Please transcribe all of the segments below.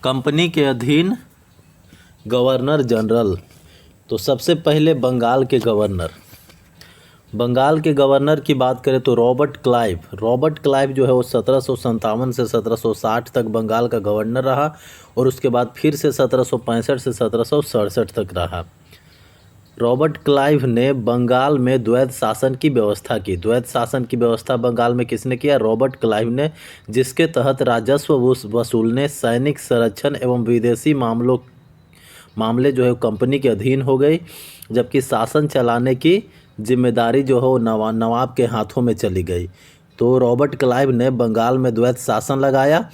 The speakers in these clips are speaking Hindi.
कंपनी के अधीन गवर्नर जनरल। तो सबसे पहले बंगाल के गवर्नर की बात करें तो रॉबर्ट क्लाइव जो है वो 1757 से 1760 तक बंगाल का गवर्नर रहा और उसके बाद फिर से 1765 से 1767 तक रहा। रॉबर्ट क्लाइव ने बंगाल में द्वैध शासन की व्यवस्था की। द्वैध शासन की व्यवस्था बंगाल में किसने किया? रॉबर्ट क्लाइव ने, जिसके तहत राजस्व वसूलने, सैनिक संरक्षण एवं विदेशी मामले जो है कंपनी के अधीन हो गई, जबकि शासन चलाने की जिम्मेदारी जो है वो नवाब के हाथों में चली गई। तो रॉबर्ट क्लाइव ने बंगाल में द्वैध शासन लगाया।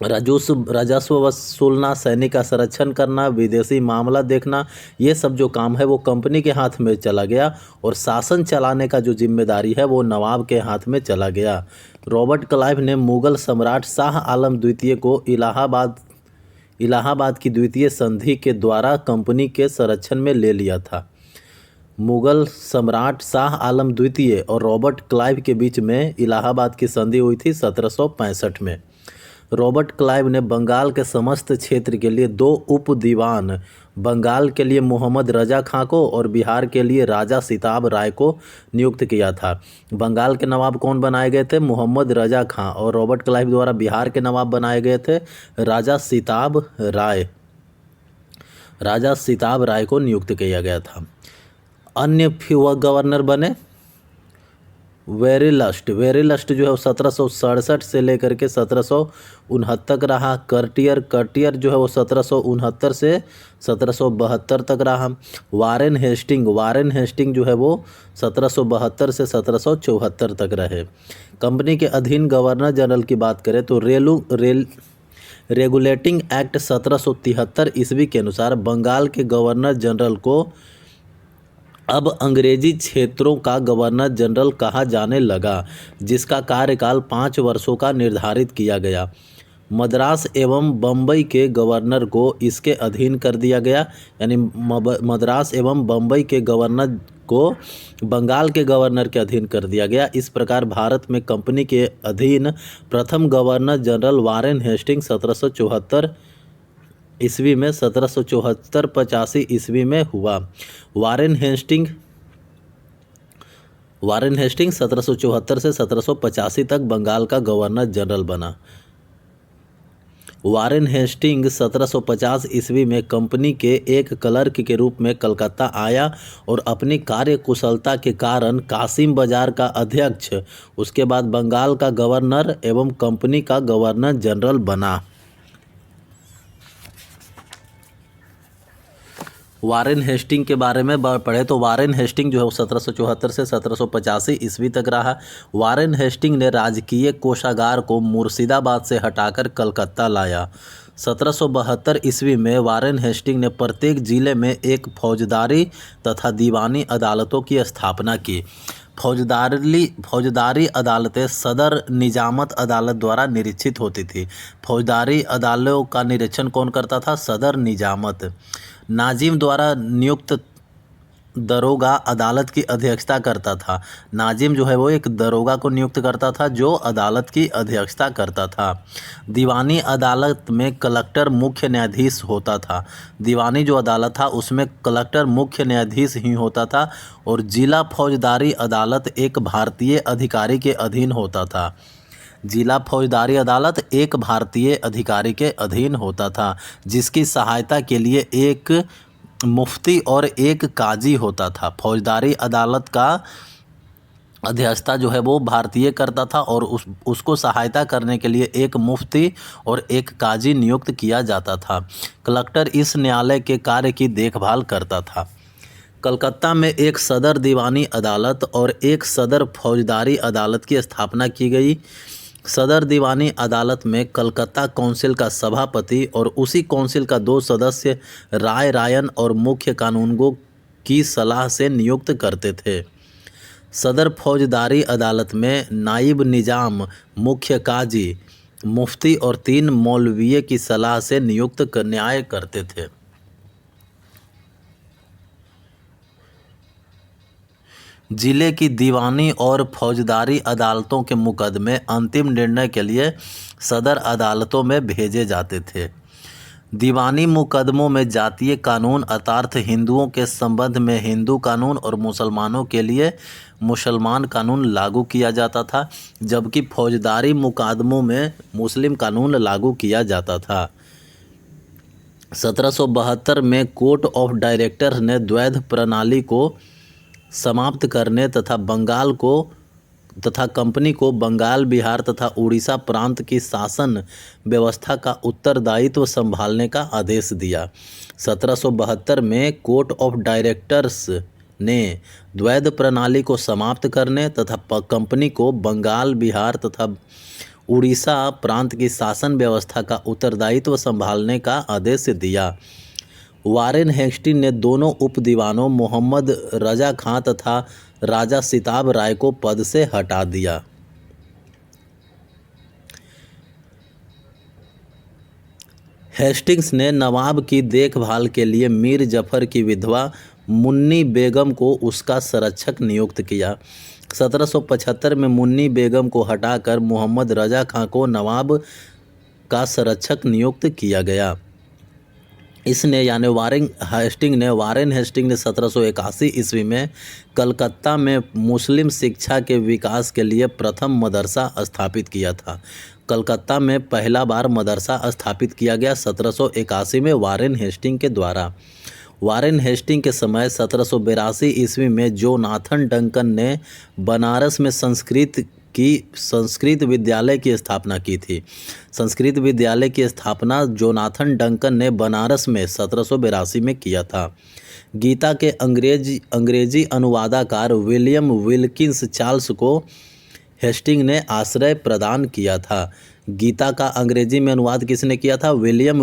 राजस्व वसूलना, सैनिक का संरक्षण करना, विदेशी मामला देखना, ये सब जो काम है वो कंपनी के हाथ में चला गया और शासन चलाने का जो जिम्मेदारी है वो नवाब के हाथ में चला गया। रॉबर्ट क्लाइव ने मुगल सम्राट शाह आलम द्वितीय को इलाहाबाद की द्वितीय संधि के द्वारा कंपनी के संरक्षण में ले लिया था। मुगल सम्राट शाह आलम द्वितीय और रॉबर्ट क्लाइव के बीच में इलाहाबाद की संधि हुई थी 1765 में। रॉबर्ट क्लाइव ने बंगाल के समस्त क्षेत्र के लिए 2 उप दीवान, बंगाल के लिए मोहम्मद रजा खां को और बिहार के लिए राजा सिताब राय को नियुक्त किया था। बंगाल के नवाब कौन बनाए गए थे? मोहम्मद रजा खां। और रॉबर्ट क्लाइव द्वारा बिहार के नवाब बनाए गए थे राजा सिताब राय को नियुक्त किया गया था। अन्य गवर्नर बने वेरिलस्ट जो है वो 1767 से लेकर के 1769 तक रहा। कर्टियर जो है वो 1769 से 1772 तक रहा। वारेन हेस्टिंग जो है वो 1772 से 1774 तक रहे। कंपनी के अधीन गवर्नर जनरल की बात करें तो रेगुलेटिंग एक्ट 1773 ईस्वी के अनुसार बंगाल के गवर्नर जनरल को अब अंग्रेजी क्षेत्रों का गवर्नर जनरल कहा जाने लगा, जिसका कार्यकाल 5 वर्षों का निर्धारित किया गया। मद्रास एवं बम्बई के गवर्नर को इसके अधीन कर दिया गया, यानी मद्रास एवं बम्बई के गवर्नर को बंगाल के गवर्नर के अधीन कर दिया गया। इस प्रकार भारत में कंपनी के अधीन प्रथम गवर्नर जनरल वारेन हेस्टिंग 1774 ईस्वी में 1774-85 ईस्वी में हुआ। वारेन हेस्टिंग 1774 से 1785 तक बंगाल का गवर्नर जनरल बना। वारेन हेस्टिंग 1750 ईस्वी में कंपनी के एक क्लर्क के रूप में कलकत्ता आया और अपनी कार्यकुशलता के कारण कासिम बाजार का अध्यक्ष, उसके बाद बंगाल का गवर्नर एवं कंपनी का गवर्नर जनरल बना। वारेन हेस्टिंग के बारे में पढ़े तो वारेन हेस्टिंग जो है वो 1774 से 1785 ईस्वी तक रहा। वारेन हेस्टिंग ने राजकीय कोषागार को मुर्शिदाबाद से हटाकर कलकत्ता लाया। 1772 ईस्वी में वारेन हेस्टिंग ने प्रत्येक जिले में एक फौजदारी तथा दीवानी अदालतों की स्थापना की। फौजदारी अदालतें सदर निजामत अदालत द्वारा निरीक्षित होती थी। फौजदारी अदालतों का निरीक्षण कौन करता था? सदर निजामत। नाजिम द्वारा नियुक्त दरोगा अदालत की अध्यक्षता करता था। नाजिम जो है वो एक दरोगा को नियुक्त करता था जो अदालत की अध्यक्षता करता था। दीवानी अदालत में कलेक्टर मुख्य न्यायाधीश होता था। दीवानी जो अदालत था उसमें कलेक्टर मुख्य न्यायाधीश ही होता था और जिला फौजदारी अदालत एक भारतीय अधिकारी के अधीन होता था। जिला फौजदारी अदालत एक भारतीय अधिकारी के अधीन होता था, जिसकी सहायता के लिए एक मुफ्ती और एक काजी होता था। फौजदारी अदालत का अध्यक्षता जो है वो भारतीय करता था और उसको सहायता करने के लिए एक मुफ्ती और एक काजी नियुक्त किया जाता था। कलेक्टर इस न्यायालय के कार्य की देखभाल करता था। कलकत्ता में एक सदर दीवानी अदालत और एक सदर फौजदारी अदालत की स्थापना की गई। सदर दीवानी अदालत में कलकत्ता काउंसिल का सभापति और उसी काउंसिल का 2 सदस्य रायन और मुख्य कानूनगो की सलाह से नियुक्त करते थे। सदर फौजदारी अदालत में नाइब निजाम, मुख्य काजी, मुफ्ती और 3 मौलविये की सलाह से नियुक्त न्याय करते थे। जिले की दीवानी और फौजदारी अदालतों के मुकदमे अंतिम निर्णय के लिए सदर अदालतों में भेजे जाते थे। दीवानी मुकदमों में जातीय कानून अर्थात हिंदुओं के संबंध में हिंदू कानून और मुसलमानों के लिए मुसलमान कानून लागू किया जाता था, जबकि फौजदारी मुकदमों में मुस्लिम कानून लागू किया जाता था। 1772 में कोर्ट ऑफ डायरेक्टर्स ने द्वैध प्रणाली को समाप्त करने तथा कंपनी को बंगाल, बिहार तथा उड़ीसा प्रांत की शासन व्यवस्था का उत्तरदायित्व संभालने का आदेश दिया। 1772 में कोर्ट ऑफ डायरेक्टर्स ने द्वैध प्रणाली को समाप्त करने तथा कंपनी को बंगाल, बिहार तथा उड़ीसा प्रांत की शासन व्यवस्था का उत्तरदायित्व संभालने का आदेश दिया। वारेन हेस्टिंग ने दोनों उप दीवानों मोहम्मद रजा खां तथा राजा सिताब राय को पद से हटा दिया। हेस्टिंग्स ने नवाब की देखभाल के लिए मीर जफर की विधवा मुन्नी बेगम को उसका संरक्षक नियुक्त किया। 1775 में मुन्नी बेगम को हटाकर मोहम्मद रजा खां को नवाब का संरक्षक नियुक्त किया गया। इसने यानी वारेन हेस्टिंग ने 1781 ईस्वी में कलकत्ता में मुस्लिम शिक्षा के विकास के लिए प्रथम मदरसा स्थापित किया था। कलकत्ता में पहला बार मदरसा स्थापित किया गया 1781 में वारेन हेस्टिंग के द्वारा। वारेन हेस्टिंग के समय 1782 ईस्वी में जोनाथन डंकन ने बनारस में संस्कृत विद्यालय की स्थापना की थी। संस्कृत विद्यालय की स्थापना जोनाथन डंकन ने बनारस में 1782 में किया था। गीता के अंग्रेजी अनुवादकार विलियम विल्किंस चार्ल्स को हेस्टिंग ने आश्रय प्रदान किया था। गीता का अंग्रेजी में अनुवाद किसने किया था? विलियम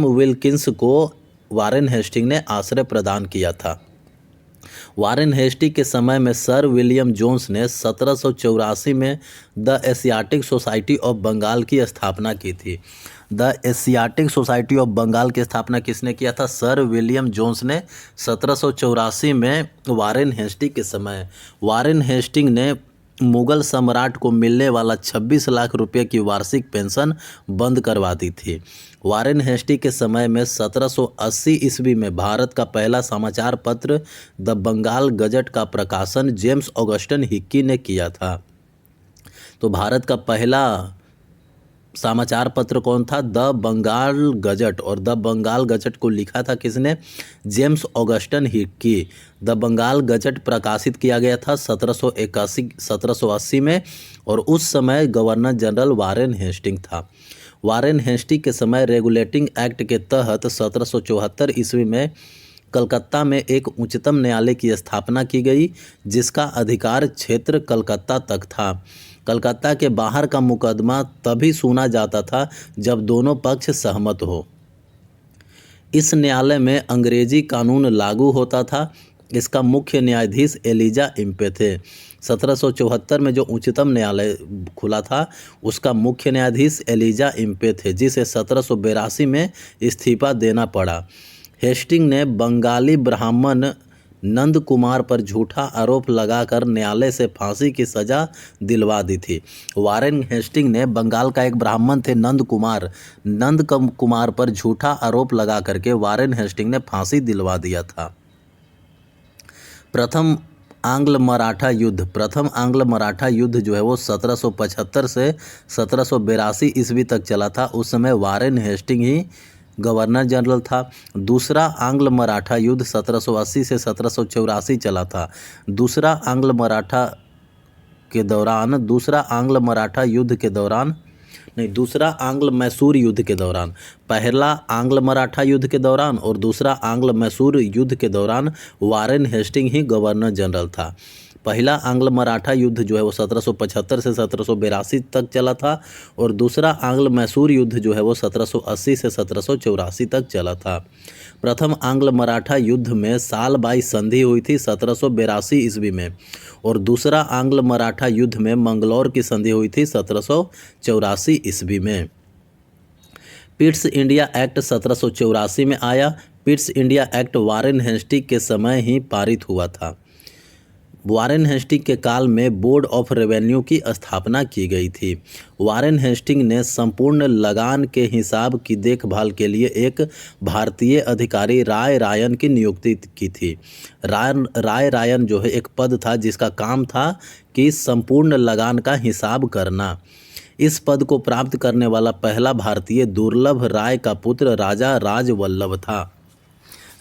विल्किंस को वारेन हेस्टिंग ने आश्रय प्रदान किया था। वारेन हेस्टिंग के समय में सर विलियम जोन्स ने 1784 में the Asiatic Society of Bengal की स्थापना की थी। The Asiatic Society of Bengal की स्थापना किसने किया था? सर विलियम जोन्स ने 1784 में वारेन हेस्टिंग के समय। वारेन हेस्टिंग ने मुगल सम्राट को मिलने वाला 26 लाख रुपए की वार्षिक पेंशन बंद करवा दी थी। वारेन हेस्टिंग के समय में 1780 ईस्वी में भारत का पहला समाचार पत्र द बंगाल गजट का प्रकाशन जेम्स ऑगस्टन हिक्की ने किया था। तो भारत का पहला समाचार पत्र कौन था? The Bengal Gazette. और द बंगाल गजट को लिखा था किसने? James Augustus Hicky. The Bengal Gazette प्रकाशित किया गया था 1780 में और उस समय गवर्नर जनरल वारेन हेस्टिंग था। वारेन हेस्टिंग के समय रेगुलेटिंग एक्ट के तहत 1774 ईस्वी में कलकत्ता में एक उच्चतम न्यायालय की स्थापना की गई, जिसका अधिकार क्षेत्र कलकत्ता तक था। कलकत्ता के बाहर का मुकदमा तभी सुना जाता था जब दोनों पक्ष सहमत हो। इस न्यायालय में अंग्रेजी कानून लागू होता था। इसका मुख्य न्यायाधीश एलिजा इम्पे थे। 1774 में जो उच्चतम न्यायालय खुला था उसका मुख्य न्यायाधीश एलिजा इम्पे थे, जिसे 1782 में इस्तीफा देना पड़ा। हेस्टिंग ने बंगाली ब्राह्मण नंद कुमार पर झूठा आरोप लगाकर न्यायालय से फांसी की सजा दिलवा दी थी। वारेन हेस्टिंग ने बंगाल का एक ब्राह्मण थे नंद कुमार पर झूठा आरोप लगा करके वारेन हेस्टिंग ने फांसी दिलवा दिया था। प्रथम आंग्ल मराठा युद्ध जो है वो 1775 से 1782 ईस्वी तक चला था। उस समय वारेन हेस्टिंग ही गवर्नर जनरल था। दूसरा आंग्ल मराठा युद्ध 1780 से 1784 चला था। दूसरा आंग्ल मैसूर युद्ध के दौरान, पहला आंग्ल मराठा युद्ध के दौरान और दूसरा आंग्ल मैसूर युद्ध के दौरान वारेन हेस्टिंग ही गवर्नर जनरल था। पहला आंग्ल मराठा युद्ध जो है वो 1775 से 1782 तक चला था और दूसरा आंग्ल मैसूर युद्ध जो है वो 1780 से 1784 तक चला था। प्रथम आंग्ल मराठा युद्ध में साल बाई संधि हुई थी 1782 ईस्वी में और दूसरा आंग्ल मराठा युद्ध में मंगलौर की संधि हुई थी 1784 ईस्वी में। पिट्स इंडिया एक्ट 1784 में आया। Pitt's India act Warren Hasting के समय ही पारित हुआ था। वारेन हेस्टिंग के काल में बोर्ड ऑफ रेवेन्यू की स्थापना की गई थी। वारेन हेस्टिंग ने संपूर्ण लगान के हिसाब की देखभाल के लिए एक भारतीय अधिकारी राय रायन की नियुक्ति की थी। राय रायन जो है एक पद था जिसका काम था कि संपूर्ण लगान का हिसाब करना। इस पद को प्राप्त करने वाला पहला भारतीय दुर्लभ राय का पुत्र राजा राजवल्लभ था।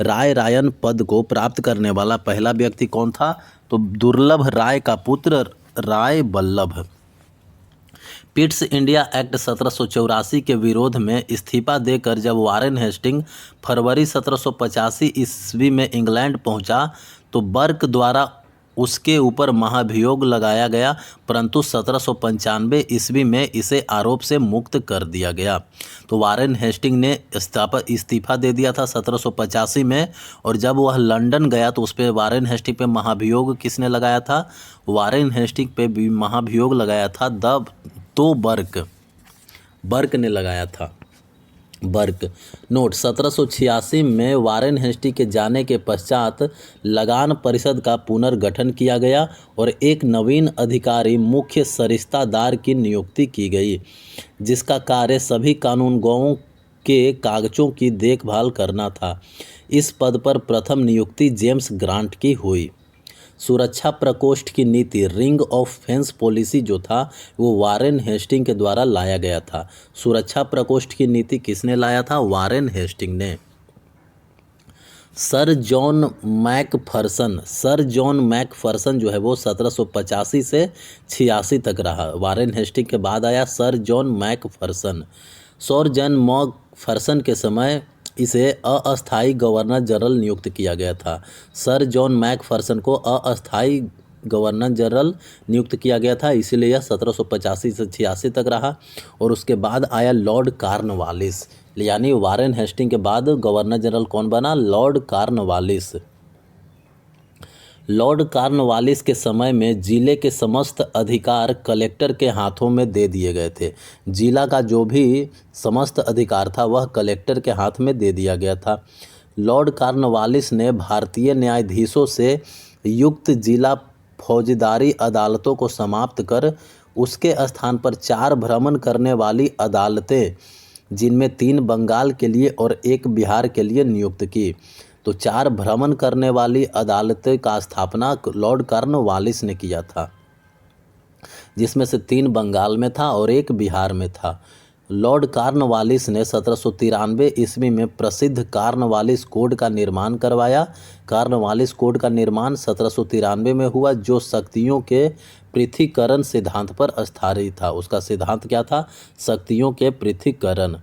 राय रायन पद को प्राप्त करने वाला पहला व्यक्ति कौन था? तो दुर्लभ राय का पुत्र राय वल्लभ। पिट्स इंडिया एक्ट 1784 के विरोध में इस्तीफा देकर जब वारेन हेस्टिंग फरवरी 1785 ईस्वी में इंग्लैंड पहुंचा तो बर्क द्वारा उसके ऊपर महाभियोग लगाया गया, परंतु 1795 ईस्वी में इसे आरोप से मुक्त कर दिया गया। तो वारेन हेस्टिंग ने इस्तीफा दे दिया था 1785 में, और जब वह लंदन गया तो उस पर वारेन हेस्टिंग पे महाभियोग किसने लगाया था? वारेन हेस्टिंग पे भी महाभियोग लगाया था बर्क ने लगाया था। बर्क नोट 1786 में वारेन हेस्टिंग के जाने के पश्चात लगान परिषद का पुनर्गठन किया गया और एक नवीन अधिकारी मुख्य सरिस्तादार की नियुक्ति की गई, जिसका कार्य सभी कानूनगोओं के कागजों की देखभाल करना था। इस पद पर प्रथम नियुक्ति जेम्स ग्रांट की हुई। सुरक्षा प्रकोष्ठ की नीति रिंग ऑफ फेंस पॉलिसी जो था वो वारेन हेस्टिंग के द्वारा लाया गया था। सुरक्षा प्रकोष्ठ की नीति किसने लाया था? वारेन हेस्टिंग ने। सर जॉन मैकफर्सन जो है वो 1785 से 86 तक रहा। वारेन हेस्टिंग के बाद आया sir John Macpherson. Sir John Macpherson के समय इसे अस्थायी गवर्नर जनरल नियुक्त किया गया था। सर जॉन मैकफर्सन को अस्थायी गवर्नर जनरल नियुक्त किया गया था, इसीलिए यह 1785 से 86 तक रहा। और उसके बाद आया लॉर्ड कॉर्नवालिस, यानी वारेन हेस्टिंग के बाद गवर्नर जनरल कौन बना? Lord Cornwallis. लॉर्ड कॉर्नवालिस के समय में जिले के समस्त अधिकार कलेक्टर के हाथों में दे दिए गए थे। जिला का जो भी समस्त अधिकार था वह कलेक्टर के हाथ में दे दिया गया था। लॉर्ड कॉर्नवालिस ने भारतीय न्यायाधीशों से युक्त जिला फौजदारी अदालतों को समाप्त कर उसके स्थान पर 4 भ्रमण करने वाली अदालतें, जिनमें 3 बंगाल के लिए और 1 बिहार के लिए नियुक्त की। तो 4 भ्रमण करने वाली अदालतें का स्थापना लॉर्ड कॉर्नवालिस ने किया था, जिसमें से 3 बंगाल में था और 1 बिहार में था। लॉर्ड कॉर्नवालिस ने 1793 ईस्वी में प्रसिद्ध कॉर्नवालिस कोड का निर्माण करवाया। कॉर्नवालिस कोड का निर्माण 1793 में हुआ, जो शक्तियों के पृथक्करण सिद्धांत पर आधारित था। उसका सिद्धांत क्या था? शक्तियों के पृथक्करण।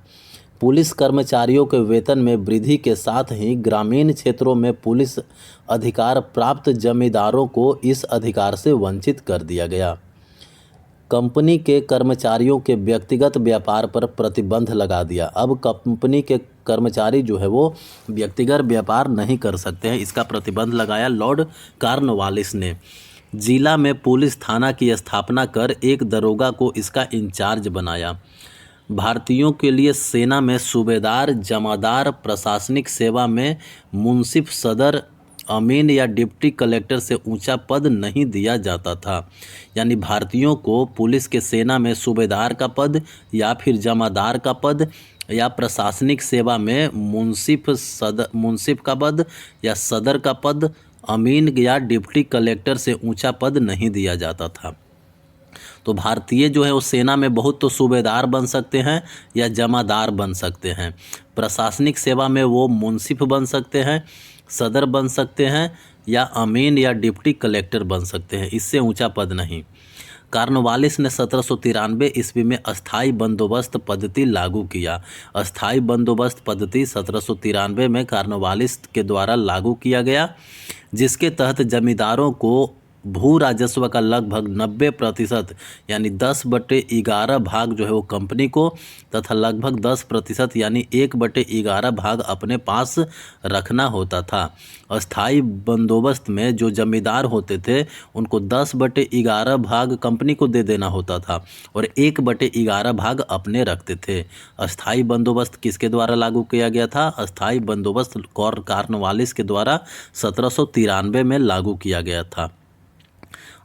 पुलिस कर्मचारियों के वेतन में वृद्धि के साथ ही ग्रामीण क्षेत्रों में पुलिस अधिकार प्राप्त जमींदारों को इस अधिकार से वंचित कर दिया गया। कंपनी के कर्मचारियों के व्यक्तिगत व्यापार पर प्रतिबंध लगा दिया। अब कंपनी के कर्मचारी जो है वो व्यक्तिगत व्यापार नहीं कर सकते हैं, इसका प्रतिबंध लगाया लॉर्ड कॉर्नवालिस ने। जिला में पुलिस थाना की स्थापना कर एक दरोगा को इसका इंचार्ज बनाया। भारतीयों के लिए सेना में सूबेदार, जमादार, प्रशासनिक सेवा में मुंसिफ, सदर, अमीन या डिप्टी कलेक्टर से ऊंचा पद नहीं दिया जाता था। यानी भारतीयों को पुलिस के सेना में सूबेदार का पद या फिर जमादार का पद या प्रशासनिक सेवा में मुंसिफ का पद या सदर का पद, अमीन या डिप्टी कलेक्टर से ऊंचा पद नहीं दिया जाता था। तो भारतीय जो है वो सेना में बहुत तो सूबेदार बन सकते हैं या जमादार बन सकते हैं। प्रशासनिक सेवा में वो मुंसिफ बन सकते हैं, सदर बन सकते हैं या अमीन या डिप्टी कलेक्टर बन सकते हैं, इससे ऊंचा पद नहीं। कॉर्नवालिस ने 1793 ईस्वी में अस्थाई बंदोबस्त पद्धति लागू किया। अस्थाई बंदोबस्त पद्धति 1793 में कॉर्नवालिस के द्वारा लागू किया गया, जिसके तहत जमींदारों को भू राजस्व का लगभग 90% यानी 10/11 भाग जो है वो कंपनी को तथा लगभग 10% यानी 1/11 भाग अपने पास रखना होता था। अस्थाई बंदोबस्त में जो जमींदार होते थे उनको 10/11 भाग कंपनी को दे देना होता था और 1/11 भाग अपने रखते थे। अस्थाई बंदोबस्त किसके द्वारा लागू किया गया था? अस्थाई बंदोबस्त कॉर्नवालिस के द्वारा 1793 में लागू किया गया था।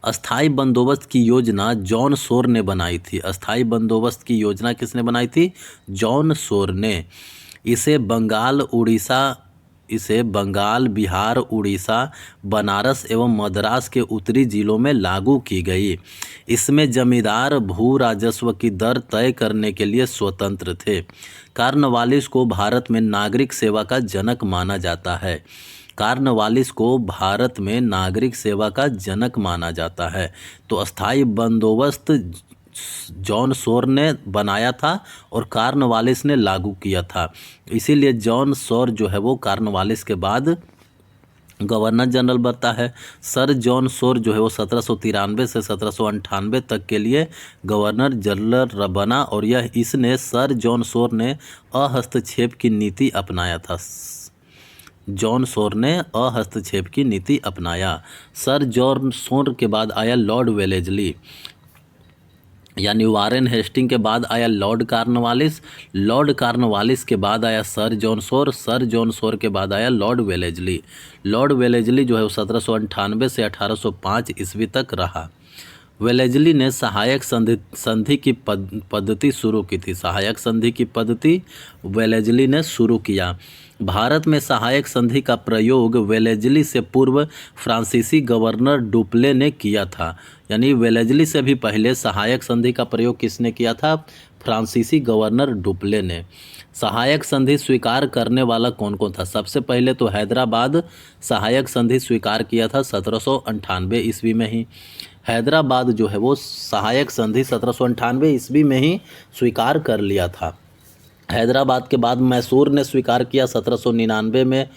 अस्थाई बंदोबस्त की योजना जॉन शोर ने बनाई थी। अस्थाई बंदोबस्त की योजना किसने बनाई थी? जॉन शोर ने। इसे बंगाल, बिहार, उड़ीसा, बनारस एवं मद्रास के उत्तरी जिलों में लागू की गई। इसमें जमींदार भू राजस्व की दर तय करने के लिए स्वतंत्र थे। कॉर्नवालिस को भारत में नागरिक सेवा का जनक माना जाता है। कॉर्नवालिस को भारत में नागरिक सेवा का जनक माना जाता है। तो अस्थाई बंदोबस्त जॉन शोर ने बनाया था और कॉर्नवालिस ने लागू किया था। इसीलिए जॉन शोर जो है वो कॉर्नवालिस के बाद गवर्नर जनरल बनता है। सर जॉन शोर जो है वो 1793 से 1798 तक के लिए गवर्नर जनरल बना और इसने सर जॉन शोर ने अहस्तक्षेप की नीति अपनाया था। जॉन शोर ने अहस्तक्षेप की नीति अपनाया। सर जॉन शोर के बाद आया लॉर्ड वेलेजली, यानी वारेन हेस्टिंग के बाद आया लॉर्ड कॉर्नवालिस, लॉर्ड कॉर्नवालिस के बाद आया sir John Shore, sir John Shore के बाद आया लॉर्ड वेलेजली। लॉर्ड वेलेजली जो है वो 1798 से 1805 ईस्वी तक रहा। वेलेजली ने सहायक संधि की पद्धति शुरू की थी। सहायक संधि की पद्धति वेलेजली ने शुरू किया। भारत में सहायक संधि का प्रयोग वेलेजली से पूर्व फ्रांसीसी गवर्नर डुप्ले ने किया था। यानी वेलेजली से भी पहले सहायक संधि का प्रयोग किसने किया था? फ्रांसीसी गवर्नर डुप्ले ने। सहायक संधि स्वीकार करने वाला कौन कौन था? सबसे पहले तो हैदराबाद सहायक संधि स्वीकार किया था 1798 ईस्वी में ही। हैदराबाद जो है वो सहायक संधि 1798 ईस्वी में ही स्वीकार कर लिया था। हैदराबाद के बाद मैसूर ने स्वीकार किया 1799 में।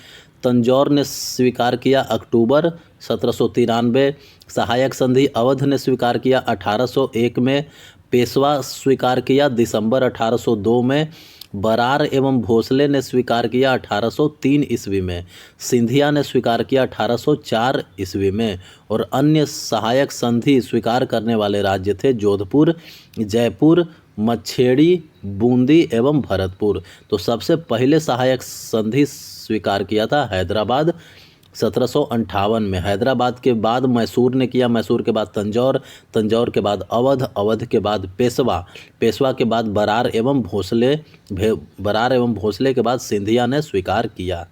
तंजौर ने स्वीकार किया अक्टूबर 1793। सहायक संधि अवध ने स्वीकार किया 1801 में। पेशवा स्वीकार किया दिसंबर 1802 में। बरार एवं भोसले ने स्वीकार किया 1803 ईस्वी में। सिंधिया ने स्वीकार किया 1804 ईस्वी में। और अन्य सहायक संधि स्वीकार करने वाले राज्य थे जोधपुर, जयपुर, मच्छेड़ी, बूंदी एवं भरतपुर। तो सबसे पहले सहायक संधि स्वीकार किया था हैदराबाद 1758 में। हैदराबाद के बाद मैसूर ने किया, मैसूर के बाद तंजौर, तंजौर के बाद अवध, अवध के बाद पेशवा, पेशवा के बाद बरार एवं भोसले के बाद सिंधिया ने स्वीकार किया।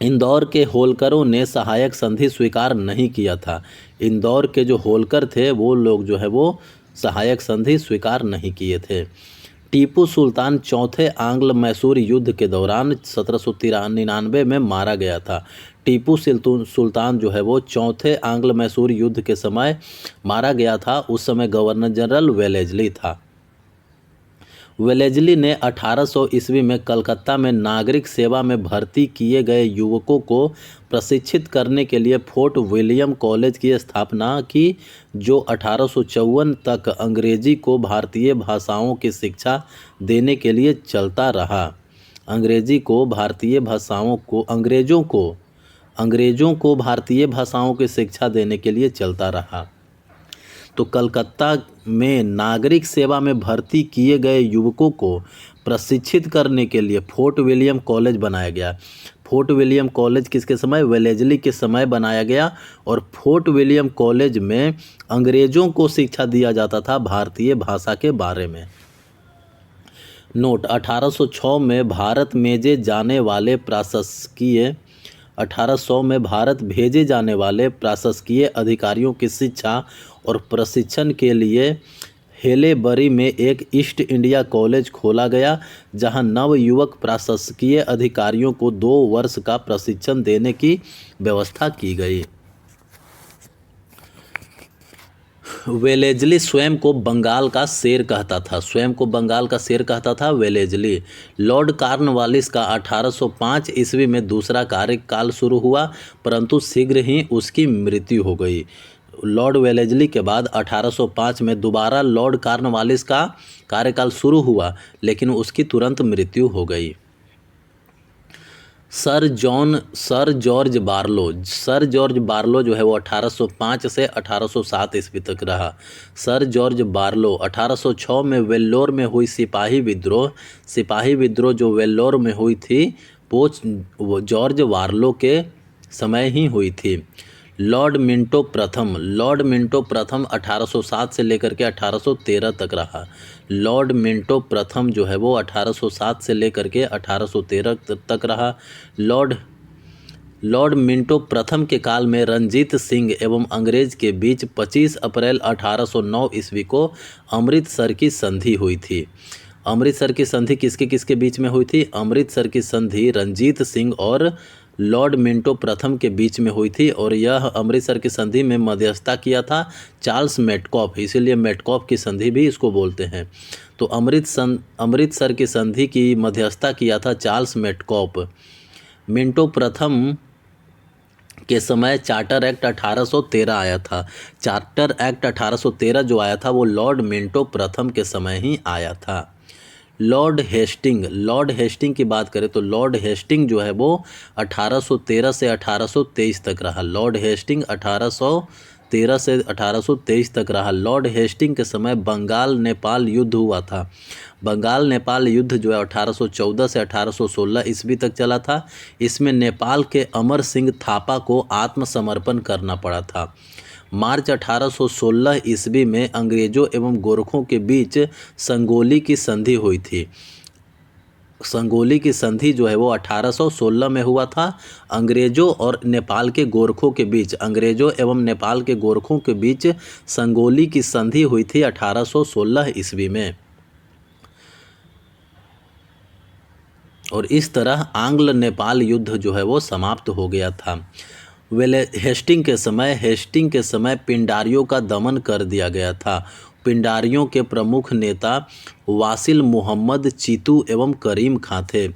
इंदौर के होलकरों ने सहायक संधि स्वीकार नहीं किया था। इंदौर के जो होलकर थे वो लोग जो है वो सहायक संधि स्वीकार नहीं किए थे। टीपू सुल्तान चौथे आंग्ल मैसूर युद्ध के दौरान 1799 में मारा गया था। टीपू सुल्तान जो है वो चौथे आंग्ल मैसूर युद्ध के समय मारा गया था। उस समय गवर्नर जनरल वेलेजली था। वेलेजली ने 1800 ईस्वी में कलकत्ता में नागरिक सेवा में भर्ती किए गए युवकों को प्रशिक्षित करने के लिए फोर्ट विलियम कॉलेज की स्थापना की, जो 1854 तक अंग्रेजी को भारतीय भाषाओं की शिक्षा देने के लिए चलता रहा। अंग्रेज़ों को भारतीय भाषाओं की शिक्षा देने के लिए चलता रहा। तो कलकत्ता में नागरिक सेवा में भर्ती किए गए युवकों को प्रशिक्षित करने के लिए फोर्ट विलियम कॉलेज बनाया गया। फोर्ट विलियम कॉलेज किसके समय? वेलेजली के समय बनाया गया। और फोर्ट विलियम कॉलेज में अंग्रेज़ों को शिक्षा दिया जाता था भारतीय भाषा के बारे में। नोट: 1806 में भारत भेजे जाने वाले प्रशासकीय अधिकारियों की शिक्षा और प्रशिक्षण के लिए हेलेबरी में एक ईस्ट इंडिया कॉलेज खोला गया, जहां नवयुवक प्रशासकीय अधिकारियों को 2 वर्ष का प्रशिक्षण देने की व्यवस्था की गई। वेलेजली स्वयं को बंगाल का शेर कहता था वेलेजली। लॉर्ड कॉर्नवालिस का 1805 ईस्वी में दूसरा कार्यकाल शुरू हुआ, परंतु शीघ्र ही उसकी मृत्यु हो गई। लॉर्ड वेलेजली के बाद 1805 में दोबारा लॉर्ड कॉर्नवालिस का कार्यकाल शुरू हुआ, लेकिन उसकी तुरंत मृत्यु हो गई। सर जॉर्ज बार्लो जो है वो 1805 से 1807 ईस्वी तक रहा। सर जॉर्ज बार्लो 1806 में वेल्लोर में हुई सिपाही विद्रोह जो वेल्लोर में हुई थी वो जॉर्ज बार्लो के समय ही हुई थी। लॉर्ड मिंटो प्रथम 1807 से लेकर के 1813 तक रहा। लॉर्ड मिंटो प्रथम जो है वो 1807 से लेकर के 1813 तक रहा। लॉर्ड मिंटो प्रथम के काल में रणजीत सिंह एवं अंग्रेज के बीच 25 अप्रैल 1809 ईस्वी को अमृतसर की संधि हुई थी। अमृतसर की संधि किसके किसके बीच में हुई थी? अमृतसर की संधि रणजीत सिंह और लॉर्ड मिंटो प्रथम के बीच में हुई थी और यह अमृतसर की संधि में मध्यस्थता किया था चार्ल्स मेटकॉफ, इसीलिए मेटकॉफ की संधि भी इसको बोलते हैं। तो अमृतसर की संधि की मध्यस्थता किया था चार्ल्स मेटकॉफ। मिंटो प्रथम के समय चार्टर एक्ट 1813 आया था। चार्टर एक्ट 1813 जो आया था वो लॉर्ड मिंटो प्रथम के समय ही आया था। लॉर्ड हेस्टिंग की बात करें तो लॉर्ड हेस्टिंग जो है वो 1813 से 1823 तक रहा। लॉर्ड हेस्टिंग 1813 से 1823 तक रहा। लॉर्ड हेस्टिंग के समय बंगाल नेपाल युद्ध हुआ था। बंगाल नेपाल युद्ध जो है 1814 से 1816 ईस्वी तक चला था। इसमें नेपाल के अमर सिंह थापा को आत्मसमर्पण करना पड़ा था। मार्च 1816 ईस्वी में अंग्रेजों एवं गोरखों के बीच संगोली की संधि हुई थी। संगोली की संधि जो है वो 1816 में हुआ था। अंग्रेजों और नेपाल के गोरखों के बीच, अंग्रेजों एवं नेपाल के गोरखों के बीच संगोली की संधि हुई थी 1816 ईस्वी में। और इस तरह आंग्ल नेपाल युद्ध जो है वो समाप्त हो गया था। हेस्टिंग के समय पिंडारियों का दमन कर दिया गया था। पिंडारियों के प्रमुख नेता वासिल मोहम्मद चीतू एवं करीम खां थे।